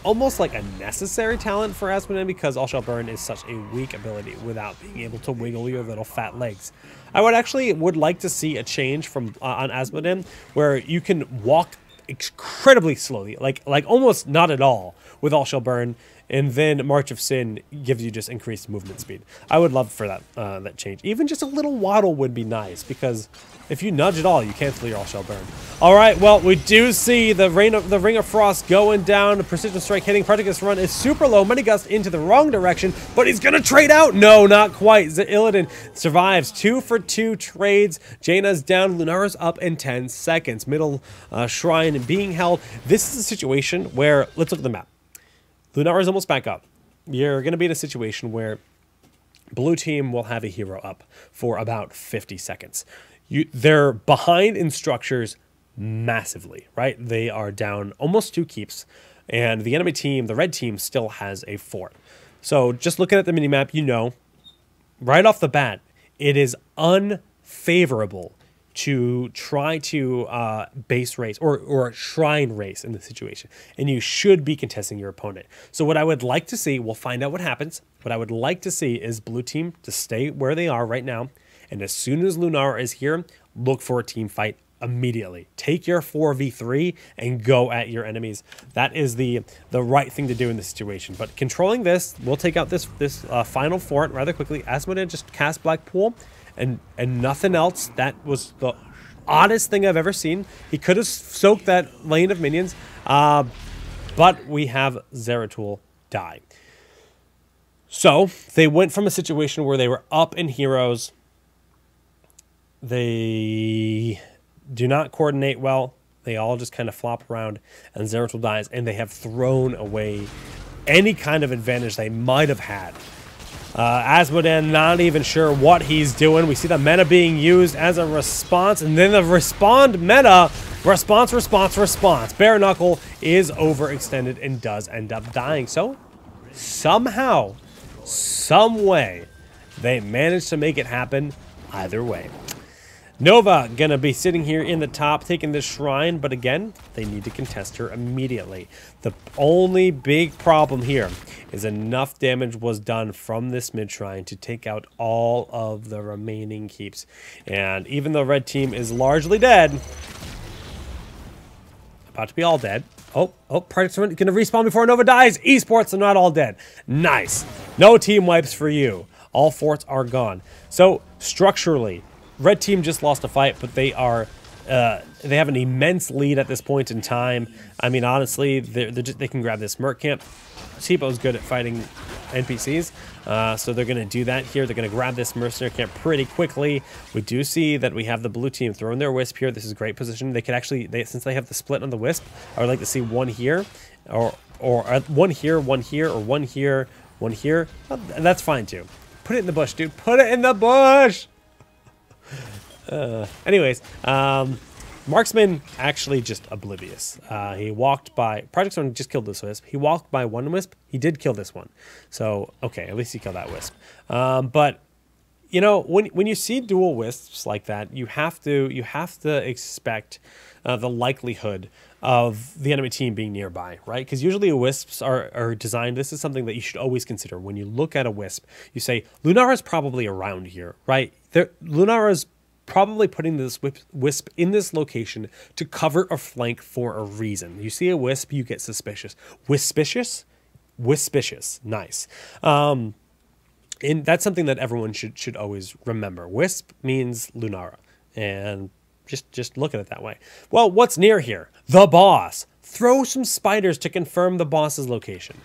A: almost like a necessary talent for Asmodee because All Shall Burn is such a weak ability without being able to wiggle your little fat legs. I would like to see a change from on Asmodee where you can walk incredibly slowly, like almost not at all with All Shall Burn, and then March of Sin gives you just increased movement speed. I would love for that that change. Even just a little waddle would be nice, because if you nudge at all, you cancel your All Shall Burn. All right, well, we do see the Ring of Frost going down. The Precision Strike hitting. Project Gust Run is super low. Mighty Gust into the wrong direction, but he's gonna trade out. No, not quite. Illidan survives. 2 for 2 trades. Jaina's down. Lunara's up in 10 seconds. Middle shrine being held. This is a situation where, let's look at the map. Lunara is almost back up. You're going to be in a situation where blue team will have a hero up for about 50 seconds. They're behind in structures massively, right? They are down almost 2 keeps, and the enemy team, the red team, still has a fort. So just looking at the minimap, you know, right off the bat, it is unfavorable to try to base race or shrine race in this situation. And you should be contesting your opponent. So what I would like to see, we'll find out what happens. What I would like to see is blue team to stay where they are right now. And as soon as Lunara is here, look for a team fight immediately. Take your 4v3 and go at your enemies. That is the right thing to do in this situation. But controlling this, we'll take out this final fort rather quickly. Asmodee just cast Blackpool. And nothing else. That was the oddest thing I've ever seen. He could have soaked that lane of minions, but we have Zeratul die. So they went from a situation where they were up in heroes. They do not coordinate well. They all just kind of flop around, and Zeratul dies, and they have thrown away any kind of advantage they might have had. Asmodee not even sure what he's doing. We see the meta being used as a response, and then the respond meta, response. Bare Knuckle is overextended and does end up dying. So somehow, some way, they managed to make it happen either way. Nova gonna be sitting here in the top taking this shrine, but again, they need to contest her immediately. The only big problem here is enough damage was done from this mid shrine to take out all of the remaining keeps. And even though red team is largely dead, about to be all dead. Oh, Project's gonna respawn before Nova dies. Esports are not all dead. Nice. No team wipes for you. All forts are gone. So structurally, red team just lost a fight, but they are they have an immense lead at this point in time. I mean, honestly, they can grab this Merc camp. Sipo's good at fighting NPCs, so they're going to do that here. They're going to grab this mercenary camp pretty quickly. We do see that we have the blue team throwing their wisp here. This is great position. They could actually, since they have the split on the wisp, I would like to see one here, or one here, or one here, One here. Oh, that's fine too. Put it in the bush, dude. Put it in the bush! Anyways, Marksman actually just oblivious. He walked by... Project Zone just killed this wisp. He walked by one wisp. He did kill this one. So, okay, at least he killed that wisp. But, you know, when you see dual wisps like that, you have to expect the likelihood of the enemy team being nearby, right? Because usually wisps are designed... This is something that you should always consider. When you look at a wisp, you say, Lunara's probably around here, right? Lunara's probably putting this wisp in this location to cover a flank for a reason. You see a wisp, you get suspicious. Wispicious? Wispicious. Nice. And that's something that everyone should always remember. Wisp means Lunara. And just look at it that way. Well, what's near here? The boss. Throw some spiders to confirm the boss's location.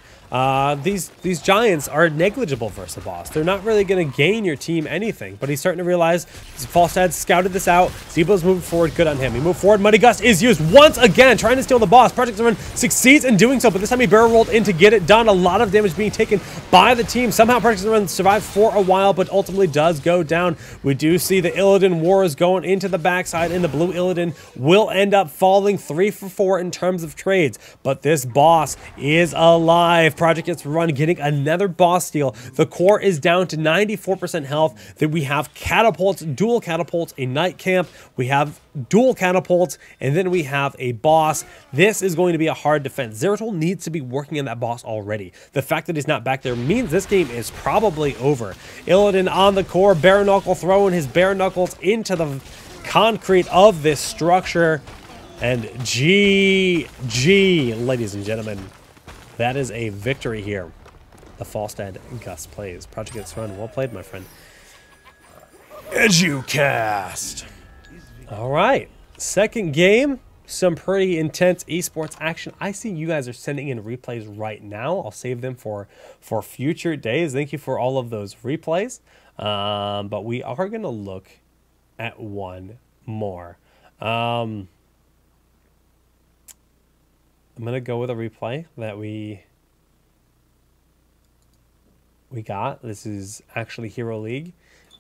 A: These giants are negligible versus the boss. They're not really going to gain your team anything, but he's starting to realize Falstad scouted this out. Zebo's moving forward. Good on him. He moved forward. Muddy Gust is used once again, trying to steal the boss. Project Zone succeeds in doing so, but this time he barrel rolled in to get it done. A lot of damage being taken by the team. Somehow Project Zone survived for a while, but ultimately does go down. We do see the Illidan Wars going into the backside, and the blue Illidan will end up falling 3 for 4 in terms of trades, but this boss is alive. Project gets run, getting another boss steal. The core is down to 94% health. Then we have catapults, dual catapults, a night camp. We have dual catapults, and then we have a boss. This is going to be a hard defense. Zeratul needs to be working on that boss already. The fact that he's not back there means this game is probably over. Illidan on the core, bare knuckle, throwing his bare knuckles into the concrete of this structure. And GG, ladies and gentlemen. That is a victory here. The Falstad Gus plays. Project gets run. Well played, my friend. Educast. All right. Second game. Some pretty intense esports action. I see you guys are sending in replays right now. I'll save them for future days. Thank you for all of those replays. But we are going to look at one more. I'm going to go with a replay that we got. This is actually Hero League.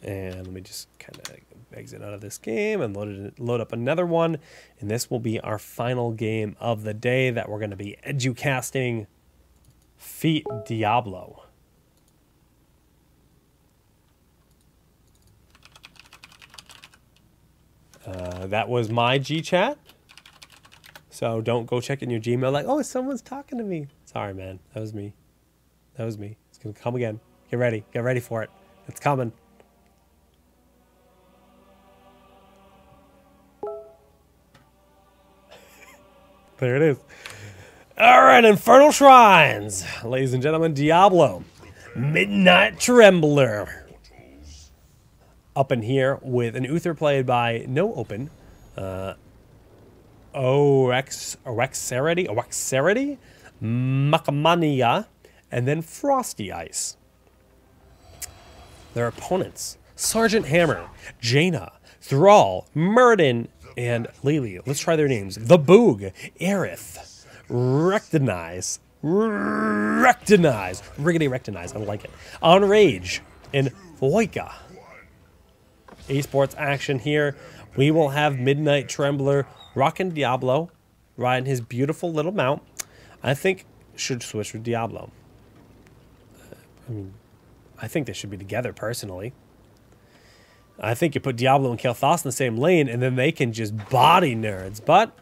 A: And let me just kind of exit out of this game and load up another one. And this will be our final game of the day that we're going to be educasting. Feat Diablo. That was my G-chat. So don't go check in your Gmail like, oh, someone's talking to me. Sorry, man. That was me. That was me. It's going to come again. Get ready. Get ready for it. It's coming. There it is. All right, Infernal Shrines. Ladies and gentlemen, Diablo. Midnight Trembler. Up in here with an Uther played by No Open. Orexarity, Macamania, and then Frosty Ice. Their opponents, Sergeant Hammer, Jaina, Thrall, Murden, and Lily. Let's try their names. The Boog, Aerith, Rectinize, Riggedy Rectinize, I like it. Enrage, and Voika. Esports action here. We will have Midnight Trembler rocking Diablo, riding his beautiful little mount. I think should switch with Diablo. I mean, I think they should be together personally. I think you put Diablo and Kael'thas in the same lane and then they can just body nerds, but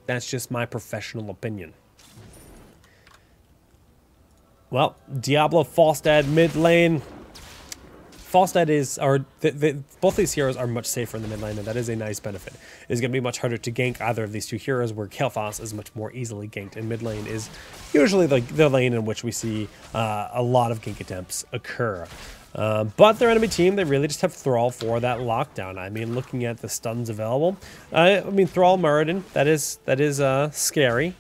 A: that's just my professional opinion. Well, Diablo, Falstad, mid lane. Falstad is, both these heroes are much safer in the mid lane, and that is a nice benefit. It's going to be much harder to gank either of these two heroes, where Kael'thas is much more easily ganked, and mid lane is usually the lane in which we see a lot of gank attempts occur. But their enemy team, they really just have Thrall for that lockdown. I mean, looking at the stuns available, I mean, Thrall, Muradin, that is scary.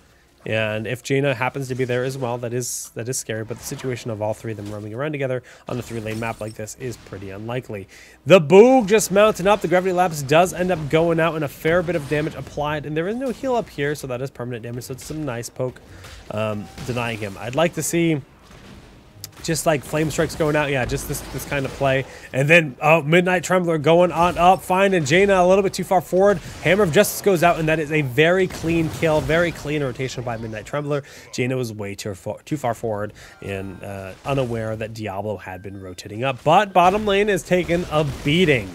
A: And if Jaina happens to be there as well, that is scary. But the situation of all three of them roaming around together on a 3-lane map like this is pretty unlikely. The Boog just mounting up. The Gravity Lapse does end up going out, and a fair bit of damage applied. And there is no heal up here, so that is permanent damage. So it's some nice poke denying him. I'd like to see Just like flame strikes going out, yeah, just this kind of play. And then Midnight Trembler going on up, finding Jaina a little bit too far forward. Hammer of Justice goes out, and that is a very clean kill, very clean rotation by Midnight Trembler. Jaina was way too far forward and unaware that Diablo had been rotating up. But bottom lane is taking a beating.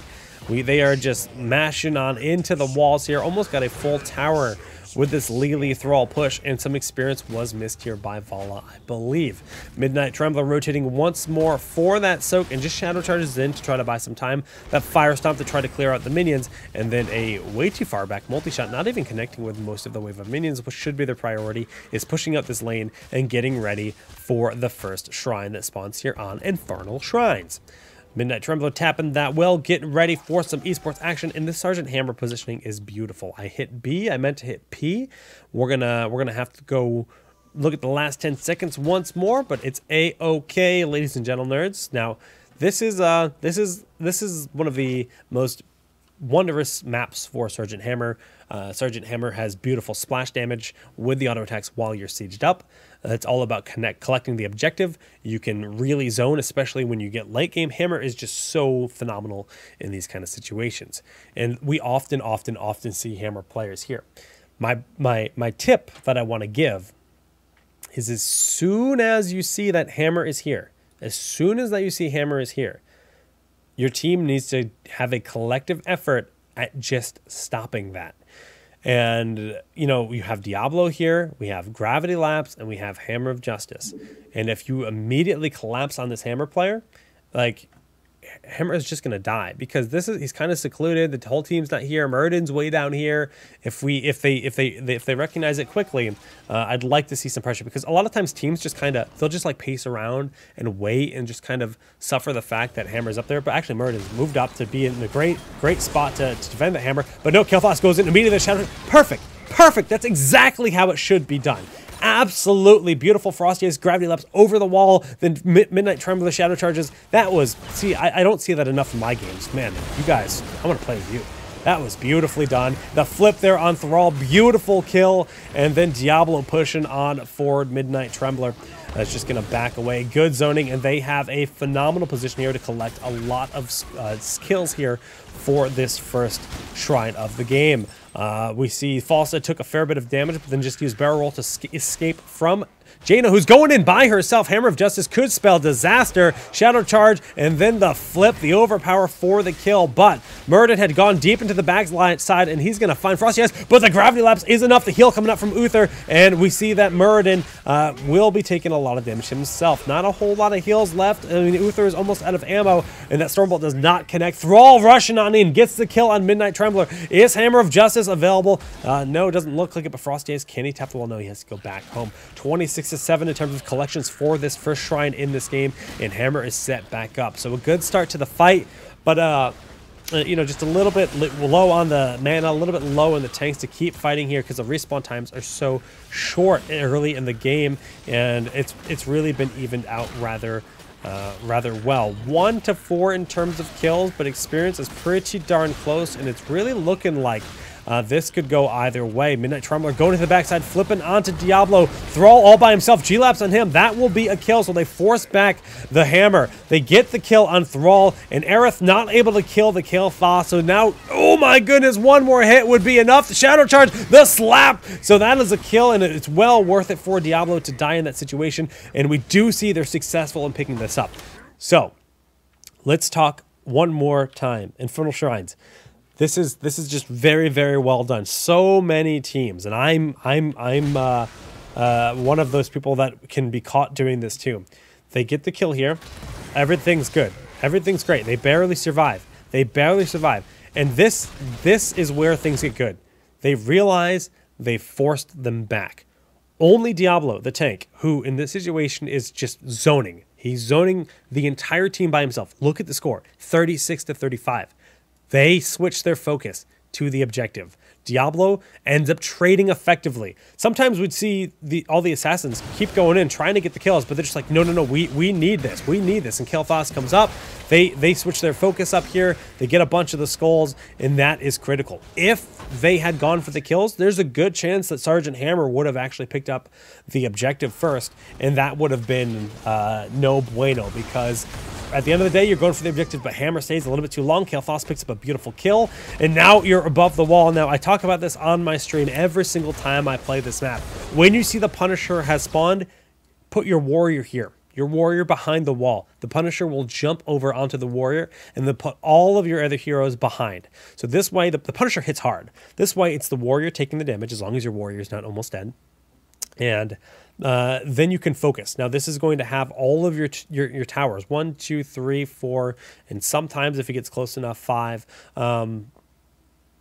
A: They are just mashing on into the walls here. Almost got a full tower with this Lily Thrall push, and some experience was missed here by Vala, I believe. Midnight Trembler rotating once more for that soak, and just shadow charges in to try to buy some time. That fire stomp to try to clear out the minions, and then a way too far back multi-shot, not even connecting with most of the wave of minions, which should be their priority, is pushing out this lane and getting ready for the first shrine that spawns here on Infernal Shrines. Midnight Trembler tapping that well, getting ready for some esports action, and this Sergeant Hammer positioning is beautiful. I hit B, I meant to hit P. We're gonna have to go look at the last 10 seconds once more, but it's a-okay, ladies and gentle nerds. Now, this is one of the most wondrous maps for Sergeant Hammer. Sergeant Hammer has beautiful splash damage with the auto attacks while you're sieged up. It's all about collecting the objective. You can really zone, especially when you get late game. Hammer is just so phenomenal in these kind of situations, and we often see Hammer players here. My tip that I want to give is, as soon as you see that Hammer is here, your team needs to have a collective effort at just stopping that. And, you know, you have Diablo here, we have Gravity Lapse, and we have Hammer of Justice. And if you immediately collapse on this Hammer player, like, Hammer is just going to die, because he's kind of secluded. The whole team's not here. Murden's way down here. If they recognize it quickly, I'd like to see some pressure, because a lot of times teams just they'll just like pace around and wait and just kind of suffer the fact that Hammer's up there. But actually Murden's moved up to be in a great spot to defend the Hammer. But no, Kael'thas goes in immediately. The shadow. Perfect. That's exactly how it should be done. Absolutely beautiful. Frosty has Gravity Lapse over the wall, then Midnight Trembler shadow charges. That was, see, I don't see that enough in my games. Man, you guys, I want to play with you. That was beautifully done. The flip there on Thrall, beautiful kill, and then Diablo pushing on forward Midnight Trembler. That's just going to back away. Good zoning, and they have a phenomenal position here to collect a lot of kills here for this first shrine of the game. We see Falsa took a fair bit of damage, but then just used barrel roll to escape from Jaina, who's going in by herself. Hammer of Justice could spell disaster. Shadow charge, and then the flip, the overpower for the kill. But Murden had gone deep into the back side, and he's going to find Frosty. But the Gravity Lapse is enough. The heal coming up from Uther, and we see that Murden will be taking a lot of damage himself. Not a whole lot of heals left. I mean, Uther is almost out of ammo, and that Stormbolt does not connect. Thrall rushing on in, gets the kill on Midnight Trembler. Is Hammer of Justice available? No, it doesn't look like it, but Frosty is. Can he tap the wall? No, he has to go back home. 26-7 in terms of collections for this first shrine in this game, and Hammer is set back up. So a good start to the fight, but you know, just a little bit low on the mana, a little bit low in the tanks to keep fighting here, because the respawn times are so short early in the game, and it's really been evened out rather well. 1 to 4 in terms of kills, but experience is pretty darn close, and it's really looking like this could go either way. Midnight Trembler going to the backside, flipping onto Diablo. Thrall all by himself. G-Lapse on him. That will be a kill, so they force back the Hammer. They get the kill on Thrall, and Aerith not able to kill the Kael'thas. So now, oh my goodness, one more hit would be enough. The Shadow Charge, the slap. So that is a kill, and it's well worth it for Diablo to die in that situation. And we do see they're successful in picking this up. So let's talk one more time. Infernal Shrines. This is just very, very well done. So many teams, and I'm one of those people that can be caught doing this too. They get the kill here. Everything's good. Everything's great. They barely survive. And this is where things get good. They realize they forced them back. Only Diablo, the tank, who in this situation is just zoning. He's zoning the entire team by himself. Look at the score, 36 to 35. They switched their focus to the objective. Diablo ends up trading effectively. Sometimes we'd see all the assassins keep going in, trying to get the kills, but they're just like, no, we need this. We need this. And Kael'thas comes up. They switch their focus up here. They get a bunch of the skulls, and that is critical. If they had gone for the kills, there's a good chance that Sergeant Hammer would have actually picked up the objective first, and that would have been no bueno, because at the end of the day, you're going for the objective, but Hammer stays a little bit too long. Kael'thas picks up a beautiful kill, and now you're above the wall. Now, I talk about this on my stream every single time I play this map. When you see the Punisher has spawned, put your warrior here. Your warrior behind the wall. The Punisher will jump over onto the warrior and then put all of your other heroes behind. So this way, the Punisher hits hard. This way, it's the warrior taking the damage, as long as your warrior is not almost dead. And then you can focus. Now, this is going to have all of your towers. 1, 2, 3, 4, and sometimes, if it gets close enough, 5.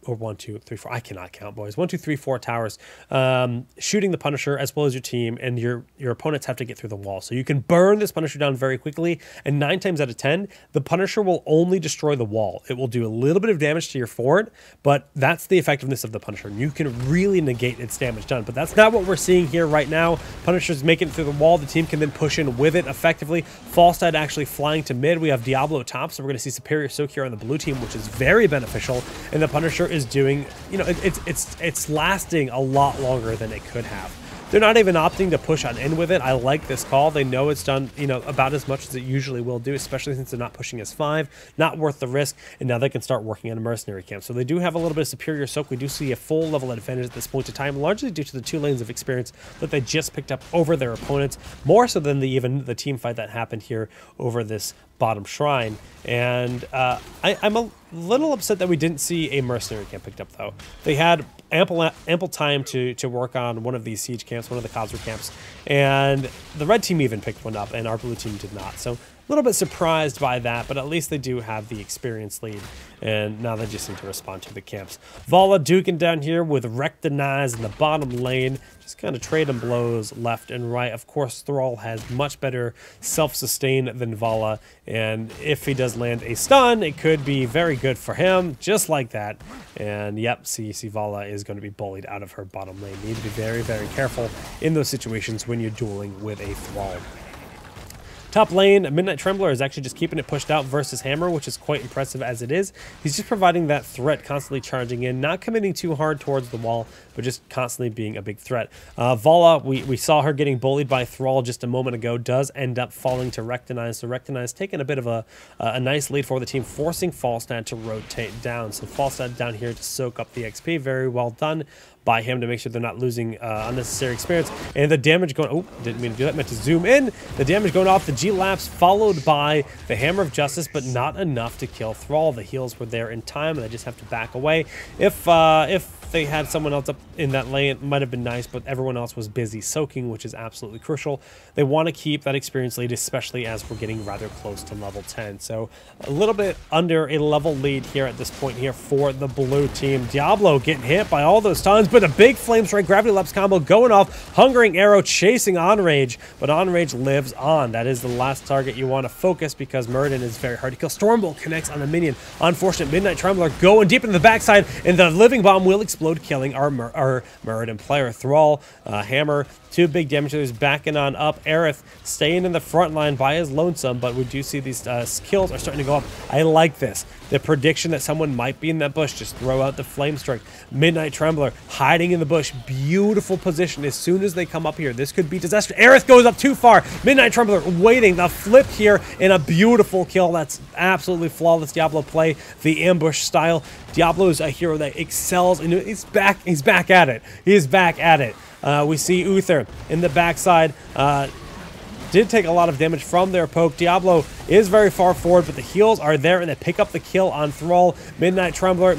A: Or 1, 2, 3, 4. I cannot count, boys. 1, 2, 3, 4 towers. Shooting the Punisher as well as your team, and your opponents have to get through the wall. So you can burn this Punisher down very quickly, and 9 times out of 10, the Punisher will only destroy the wall. It will do a little bit of damage to your fort, but that's the effectiveness of the Punisher. You can really negate its damage done, but that's not what we're seeing here right now. Punisher's making it through the wall. The team can then push in with it effectively. Falstad actually flying to mid. We have Diablo top, so we're going to see Superior Soak here on the blue team, which is very beneficial, and the Punisher is doing, you know, it's lasting a lot longer than it could have. They're not even opting to push on in with it. I like this call. They know it's done, you know, about as much as it usually will do, especially since they're not pushing as 5. Not worth the risk, and now they can start working on a mercenary camp. So they do have a little bit of Superior Soak. We do see a full level advantage at this point in time, largely due to the 2 lanes of experience that they just picked up over their opponents, more so than even the team fight that happened here over this bottom shrine. And I'm a little upset that we didn't see a mercenary camp picked up, though. They had ample time to work on one of these siege camps, one of the Khazra camps, and the red team even picked one up, and our blue team did not. So a little bit surprised by that, but at least they do have the experience lead, and now they just need to respond to the camps. Vala duking down here with Recognize in the bottom lane, just kind of trading blows left and right. Of course, Thrall has much better self-sustain than Vala, and if he does land a stun, it could be very good for him, just like that. And yep, see Vala is going to be bullied out of her bottom lane. You need to be very, very careful in those situations when you're dueling with a Thrall. Top lane, Midnight Trembler is actually just keeping it pushed out versus Hammer, which is quite impressive as it is. He's just providing that threat, constantly charging in, not committing too hard towards the wall, but just constantly being a big threat. Vala, we saw her getting bullied by Thrall just a moment ago, does end up falling to Recognize. So Recognize taking a bit of a nice lead for the team, forcing Falstad to rotate down. So Falstad down here to soak up the XP. Very well done by him to make sure they're not losing unnecessary experience. And the damage going, oh, didn't mean to do that, meant to zoom in. The damage going off the G-Laps, followed by the Hammer of Justice, but not enough to kill Thrall. The heals were there in time, and they just have to back away. If they had someone else up in that lane, it might have been nice, but everyone else was busy soaking, which is absolutely crucial. They want to keep that experience lead, especially as we're getting rather close to level 10. So a little bit under a level lead here at this point here for the blue team. Diablo getting hit by all those tons, but a big flame strike, gravity lapse combo going off. Hungering arrow chasing Onrage, but Onrage lives on. That is the last target you want to focus, because Muradin is very hard to kill. Stormbolt connects on the minion. Unfortunate Midnight Trembler going deep in the backside, and the Living Bomb will explode, killing our Muradin player. Thrall, Hammer, 2 big damage dealers backing on up. Aerith staying in the front line by his lonesome, but we do see these kills are starting to go up. I like this. The prediction that someone might be in that bush, just throw out the flame strike. Midnight Trembler hiding in the bush. Beautiful position as soon as they come up here. This could be disaster. Aerith goes up too far. Midnight Trembler waiting. The flip here and a beautiful kill. That's absolutely flawless Diablo play. The ambush style. Diablo is a hero that excels, and he's back at it. He is back at it. We see Uther in the backside. Did take a lot of damage from their poke. Diablo is very far forward, but the heals are there, and they pick up the kill on Thrall. Midnight Trembler,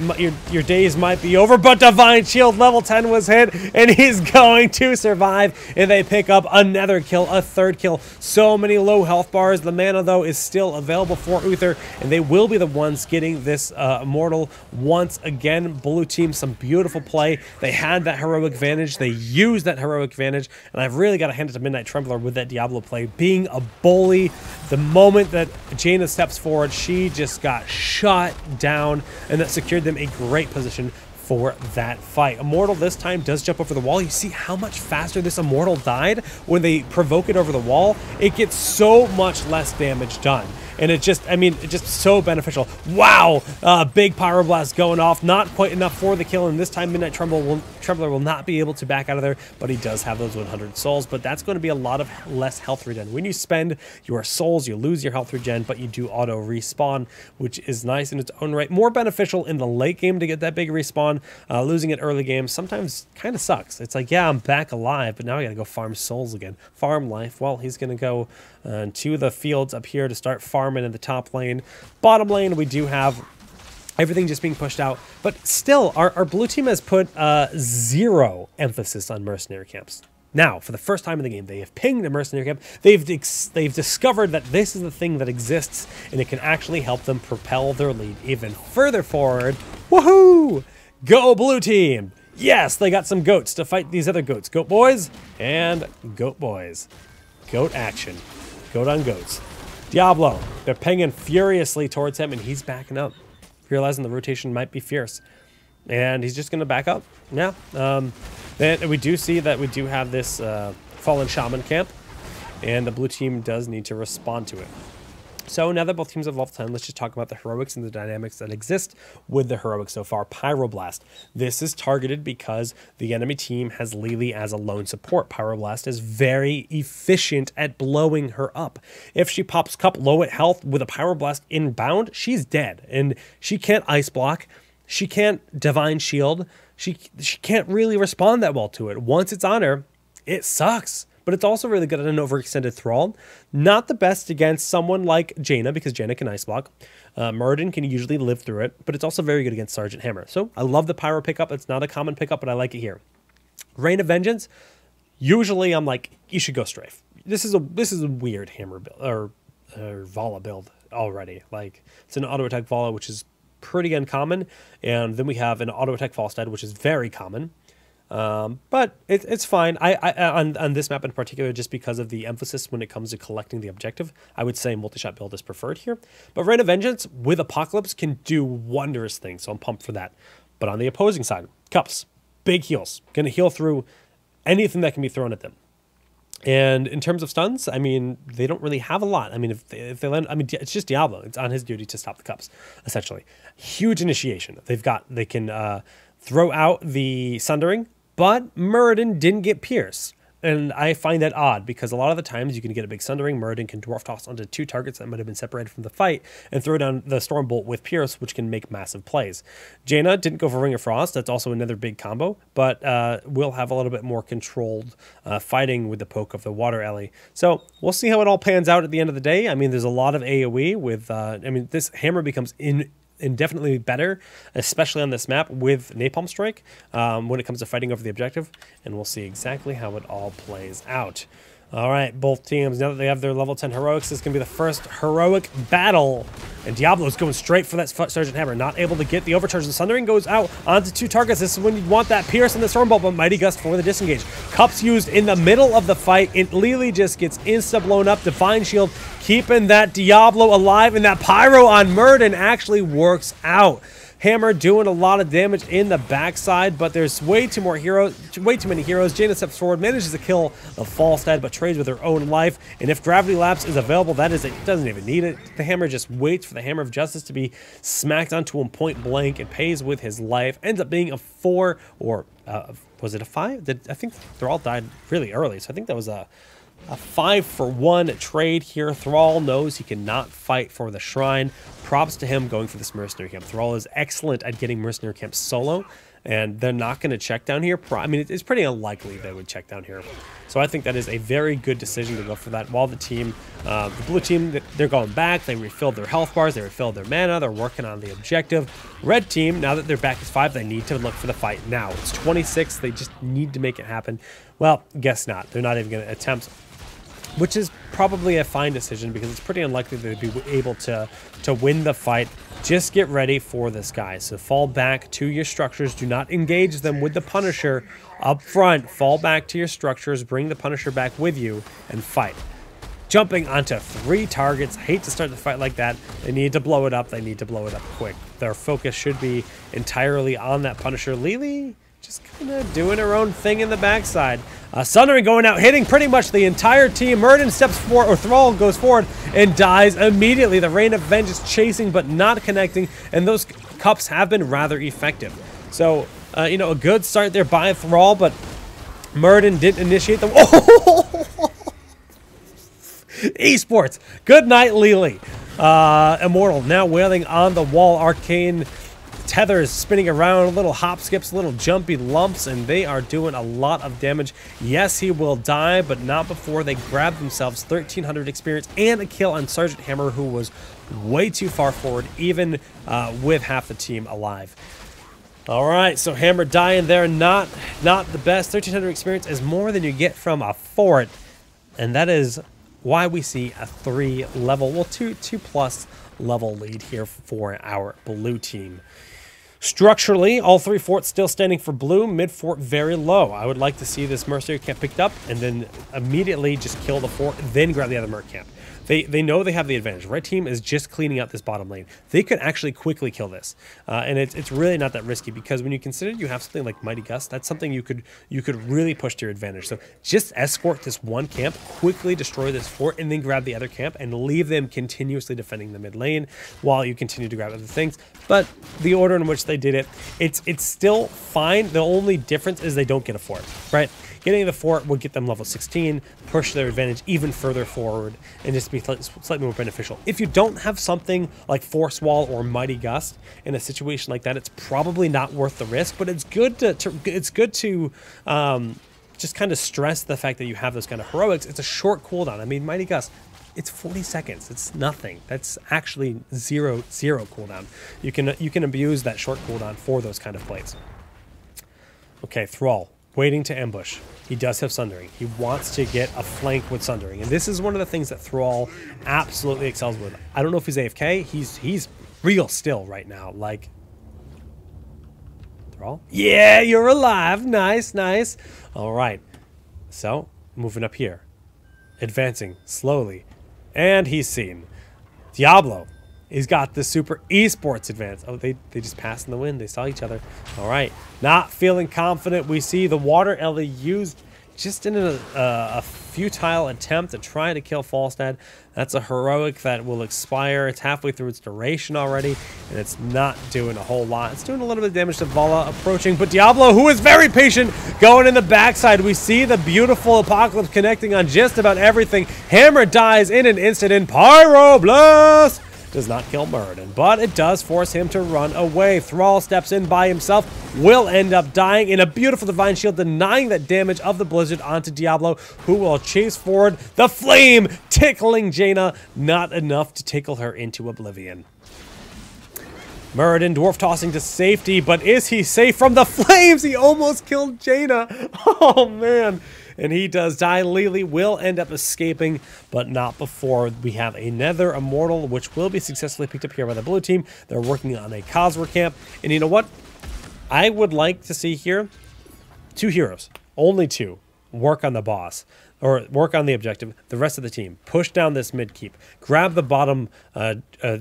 A: your days might be over, but Divine Shield level 10 was hit, and he's going to survive, and they pick up another kill, a 3rd kill. So many low health bars. The mana, though, is still available for Uther, and they will be the ones getting this Immortal once again. Blue team, some beautiful play. They had that heroic advantage. They used that heroic advantage, and I've really got to hand it to Midnight Trembler with that Diablo play. Being a bully, the moment that Jaina steps forward, she just got shot down, and that secured them a great position for that fight. Immortal this time does jump over the wall. You see how much faster this Immortal died when they provoke it over the wall? It gets so much less damage done. And it just, I mean, it's just so beneficial. Wow! Big Pyroblast going off. Not quite enough for the kill, and this time Midnight Trembler will not be able to back out of there, but he does have those 100 souls, but that's going to be a lot of less health regen. When you spend your souls, you lose your health regen, but you do auto respawn, which is nice in its own right. More beneficial in the late game to get that big respawn. Losing it early game sometimes kind of sucks. It's like, yeah, I'm back alive, but now I gotta go farm souls again. Farm life. Well, he's gonna go to the fields up here to start farming in the top lane. Bottom lane, we do have everything just being pushed out, but still, our blue team has put 0 emphasis on mercenary camps. Now, for the first time in the game, they have pinged a mercenary camp. They've discovered that this is the thing that exists, and it can actually help them propel their lead even further forward. Woohoo! Go blue team! Yes, they got some goats to fight these other goats. Goat boys and goat boys. Goat action. Goat on goats. Diablo, they're pinging furiously towards him, and he's backing up, realizing the rotation might be fierce. And he's just going to back up. Yeah. Then we do see that we do have this Fallen Shaman camp, and the blue team does need to respond to it. So now that both teams have level 10, let's just talk about the heroics and the dynamics that exist with the heroics so far. Pyroblast. This is targeted because the enemy team has Lily as a lone support. Pyroblast is very efficient at blowing her up. If she pops Cup low at health with a Pyroblast inbound, she's dead. And she can't ice block. She can't divine shield. She can't really respond that well to it. Once it's on her, it sucks. But it's also really good at an overextended Thrall. Not the best against someone like Jaina, because Jaina can ice block. Muradin can usually live through it, but it's also very good against Sergeant Hammer. So I love the Pyro pickup. It's not a common pickup, but I like it here. Reign of Vengeance, usually I'm like, you should go Strafe. This is a weird Hammer build, or Vala build already. Like, it's an auto attack Vala, which is pretty uncommon, and then we have an auto attack Falstad, which is very common. But it's fine. On this map in particular, just because of the emphasis when it comes to collecting the objective, I would say multi-shot build is preferred here. But Reign of Vengeance with Apocalypse can do wondrous things, so I'm pumped for that. But on the opposing side, Cups, big heals, gonna heal through anything that can be thrown at them. And in terms of stuns, I mean, they don't really have a lot. I mean, if they land, I mean, it's just Diablo. It's on his duty to stop the Cups, essentially. Huge initiation. They can throw out the Sundering. But Muradin didn't get Pierce, and I find that odd because a lot of the times you can get a big Sundering. Muradin can Dwarf Toss onto 2 targets that might have been separated from the fight and throw down the Stormbolt with Pierce, which can make massive plays. Jaina didn't go for Ring of Frost. That's also another big combo, but will have a little bit more controlled fighting with the poke of the Water Ellie. So we'll see how it all pans out at the end of the day. I mean, there's a lot of AoE with, I mean, this Hammer becomes indefinitely better, especially on this map with Napalm Strike when it comes to fighting over the objective, and we'll see exactly how it all plays out. All right, both teams, now that they have their level 10 heroics, this is going to be the first heroic battle, and Diablo's going straight for that Sergeant Hammer, not able to get the overcharge. The Sundering goes out onto 2 targets. This is when you want that Pierce and the Stormbolt, but Mighty Gust for the disengage. Cups used in the middle of the fight, and Lily just gets insta-blown up. Divine Shield keeping that Diablo alive, and that Pyro on Muradin actually works out. Hammer doing a lot of damage in the backside, but there's way too many heroes. Jaina steps forward, manages to kill the Falstad, but trades with her own life. And if Gravity Lapse is available, that is it. Doesn't even need it. The Hammer just waits for the Hammer of Justice to be smacked onto him point blank and pays with his life. Ends up being a 4, or was it a 5? I think Thrall died really early, so I think that was a 5-for-1 trade here. Thrall knows he cannot fight for the Shrine. Props to him going for this Mercenary Camp. Thrall is excellent at getting Mercenary Camp solo, and they're not going to check down here. I mean, it's pretty unlikely they would check down here. So I think that is a very good decision to go for that. While the team, the blue team, they're going back. They refilled their health bars. They refilled their mana. They're working on the objective. Red team, now that they're back at 5, they need to look for the fight now. It's 26. They just need to make it happen. Well, guess not. They're not even going to attempt, which is probably a fine decision because it's pretty unlikely they'd be able to win the fight. Just get ready for this guy. So fall back to your structures. Do not engage them with the Punisher up front. Fall back to your structures. Bring the Punisher back with you and fight. jumping onto 3 targets. Hate to start the fight like that. They need to blow it up. They need to blow it up quick. Their focus should be entirely on that Punisher. Lily just kind of doing her own thing in the backside. Sundering going out, hitting pretty much the entire team. Murden steps forward, or Thrall goes forward and dies immediately. The Rain of Vengeance chasing but not connecting, and those cups have been rather effective. So, you know, a good start there by Thrall, but Murden didn't initiate the... Oh! Esports. Good night, Lily. Immortal now wailing on the wall. Arcane tethers spinning around, little hop skips, little jumpy lumps, and they are doing a lot of damage. Yes, he will die, but not before they grab themselves 1,300 experience and a kill on Sergeant Hammer, who was way too far forward, even with half the team alive. All right, so Hammer dying there, not the best. 1,300 experience is more than you get from a fort, and that is why we see a 3 level, well, 2 plus level lead here for our blue team. Structurally, all 3 forts still standing for blue. Mid fort very low. I would like to see this mercenary camp picked up and then immediately just kill the fort, then grab the other merc camp. They know they have the advantage. Red team is just cleaning out this bottom lane. They could actually quickly kill this, and it's really not that risky, because when you consider you have something like Mighty Gust, that's something you could really push to your advantage. So just escort this one camp, quickly destroy this fort, and then grab the other camp and leave them continuously defending the mid lane while you continue to grab other things. But the order in which they did it, it's still fine. The only difference is they don't get a fort, right? Getting the fort would get them level 16, push their advantage even further forward, and just be slightly more beneficial. If you don't have something like Force Wall or Mighty Gust in a situation like that, it's probably not worth the risk. But it's good to just kind of stress the fact that you have those kind of heroics. It's a short cooldown. I mean, Mighty Gust, it's 40 seconds. It's nothing. That's actually zero cooldown. You can abuse that short cooldown for those kind of plays. Okay, Thrall. Waiting to ambush. He does have Sundering. He wants to get a flank with Sundering. And this is one of the things that Thrall absolutely excels with. I don't know if he's AFK. He's real still right now. Like, Thrall? Yeah, you're alive. Nice, nice. All right. So, moving up here. Advancing slowly. And he's seen. Diablo. He's got the super esports advance. Oh, they just passed in the wind. They saw each other. All right. Not feeling confident. We see the water Ellie used just in a futile attempt at trying to kill Falstad. That's a heroic that will expire. It's halfway through its duration already, and it's not doing a whole lot. It's doing a little bit of damage to Vala approaching, but Diablo, who is very patient, going in the backside. We see the beautiful Apocalypse connecting on just about everything. Hammer dies in an instant, and Pyroblast does not kill Murden, but it does force him to run away. Thrall steps in by himself, will end up dying in a beautiful Divine Shield, denying that damage of the Blizzard onto Diablo, who will chase forward. The flame tickling Jaina, not enough to tickle her into oblivion. Murden dwarf tossing to safety, but is he safe from the flames? He almost killed Jaina. Oh man. And he does die. Lily will end up escaping, but not before we have another Immortal, which will be successfully picked up here by the blue team. They're working on a Coswer camp. And you know what? I would like to see here 2 heroes, only 2, work on the boss, or work on the objective. The rest of the team, push down this mid keep, grab the bottom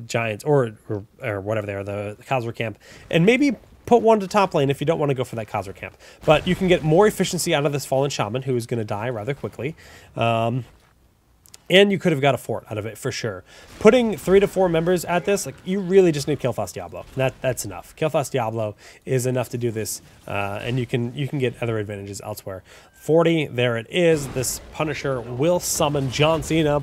A: giants, or whatever they are, the Coswer camp, and maybe put one to top lane if you don't want to go for that Khazar camp. But you can get more efficiency out of this Fallen Shaman, who is going to die rather quickly. And you could have got a fort out of it for sure. Putting 3 to 4 members at this, like, you really just need Killfast Diablo. That's enough. Killfast Diablo is enough to do this, and you can get other advantages elsewhere. 40, there it is. This Punisher will summon John Cena,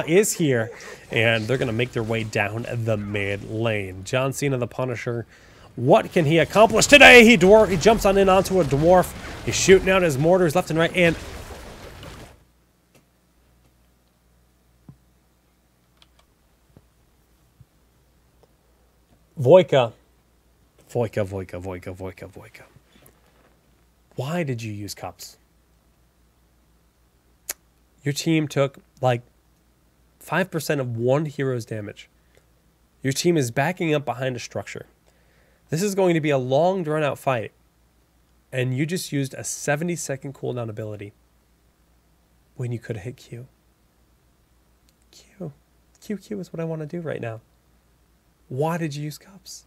A: is here, and they're gonna make their way down the mid lane. John Cena, the Punisher. What can he accomplish today? He jumps on in onto a dwarf. He's shooting out his mortars left and right, and Voika. Why did you use cups? Your team took like 5% of one hero's damage. Your team is backing up behind a structure. This is going to be a long, drawn-out fight, and you just used a 70-second cooldown ability when you could have hit Q. Q. QQ is what I want to do right now. Why did you use cups?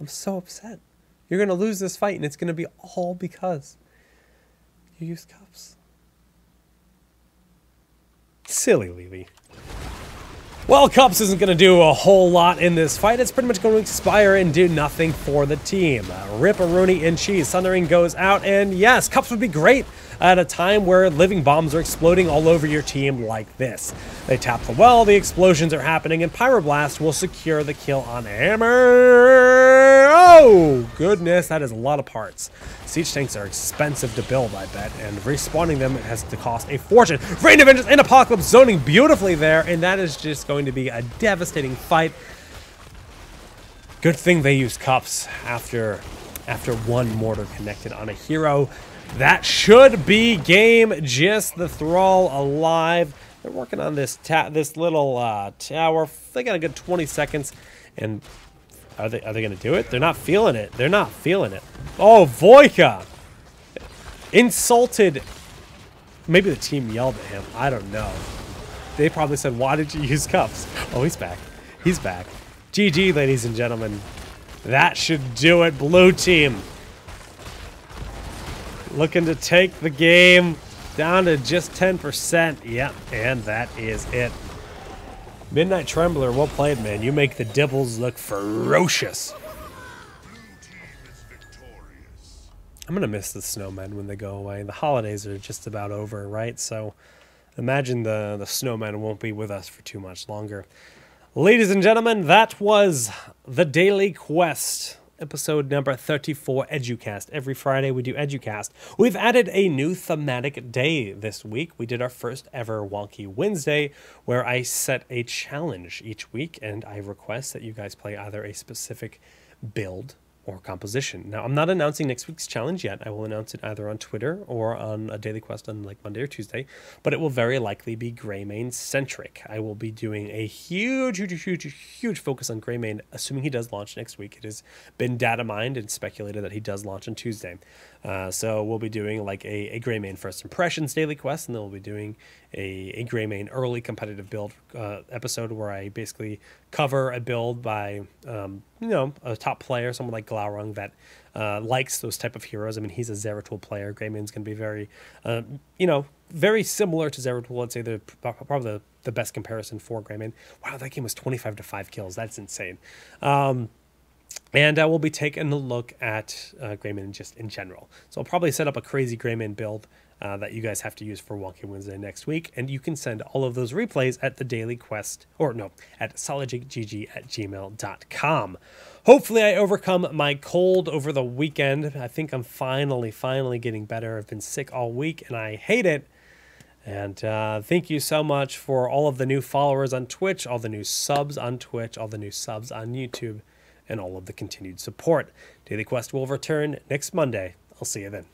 A: I'm so upset. You're going to lose this fight, and it's going to be all because you used cups. Silly Levy. Well, Cups isn't going to do a whole lot in this fight. It's pretty much going to expire and do nothing for the team. Rip-a-rooney and cheese. Sundering goes out, and yes, Cups would be great at a time where living bombs are exploding all over your team like this. They tap the well, the explosions are happening, and Pyroblast will secure the kill on Hammer. Oh, goodness, that is a lot of parts. Siege tanks are expensive to build, I bet, and respawning them has to cost a fortune. Rain of Vengeance and Apocalypse zoning beautifully there, and that is just going to be a devastating fight. Good thing they used Cups after one mortar connected on a hero. That should be game. Just the Thrall alive. They're working on this little tower. They got a good 20 seconds, and are they going to do it? They're not feeling it. They're not feeling it. Oh, Voika insulted. Maybe the team yelled at him. I don't know. They probably said, "Why did you use Cups?" Oh, he's back. He's back. GG, ladies and gentlemen. That should do it. Blue team looking to take the game down to just 10%. Yep, and that is it. Midnight Trembler, well played, man. You make the Dibbles look ferocious. I'm going to miss the snowmen when they go away. The holidays are just about over, right? So imagine the snowmen won't be with us for too much longer. Ladies and gentlemen, that was the Daily Quest. Episode number 34, Educast. Every Friday we do Educast. We've added a new thematic day this week. We did our first ever Wonky Wednesday, where I set a challenge each week, and I request that you guys play either a specific build or composition. Now, I'm not announcing next week's challenge yet. I will announce it either on Twitter or on a Daily Quest on like Monday or Tuesday, but it will very likely be Greymane centric. I will be doing a huge focus on Greymane, assuming he does launch next week. It has been data mined and speculated that he does launch on Tuesday. So we'll be doing like a Greymane First Impressions Daily Quest, and then we'll be doing a Greymane early competitive build episode where I basically cover a build by, a top player, someone like Glaurung that likes those type of heroes. I mean, he's a Zeratul player. Greymane's going to be very, very similar to Zeratul. I'd say they're probably the best comparison for Greymane. Wow, that game was 25 to 5 kills. That's insane. And we'll be taking a look at Greymane just in general. So I'll probably set up a crazy Greymane build that you guys have to use for Wonky Wednesday next week. And you can send all of those replays at the Daily Quest, at solidjigg@gmail.com. Hopefully I overcome my cold over the weekend. I think I'm finally getting better. I've been sick all week and I hate it. And thank you so much for all of the new followers on Twitch, all the new subs on Twitch, all the new subs on YouTube, and all of the continued support. Daily Quest will return next Monday. I'll see you then.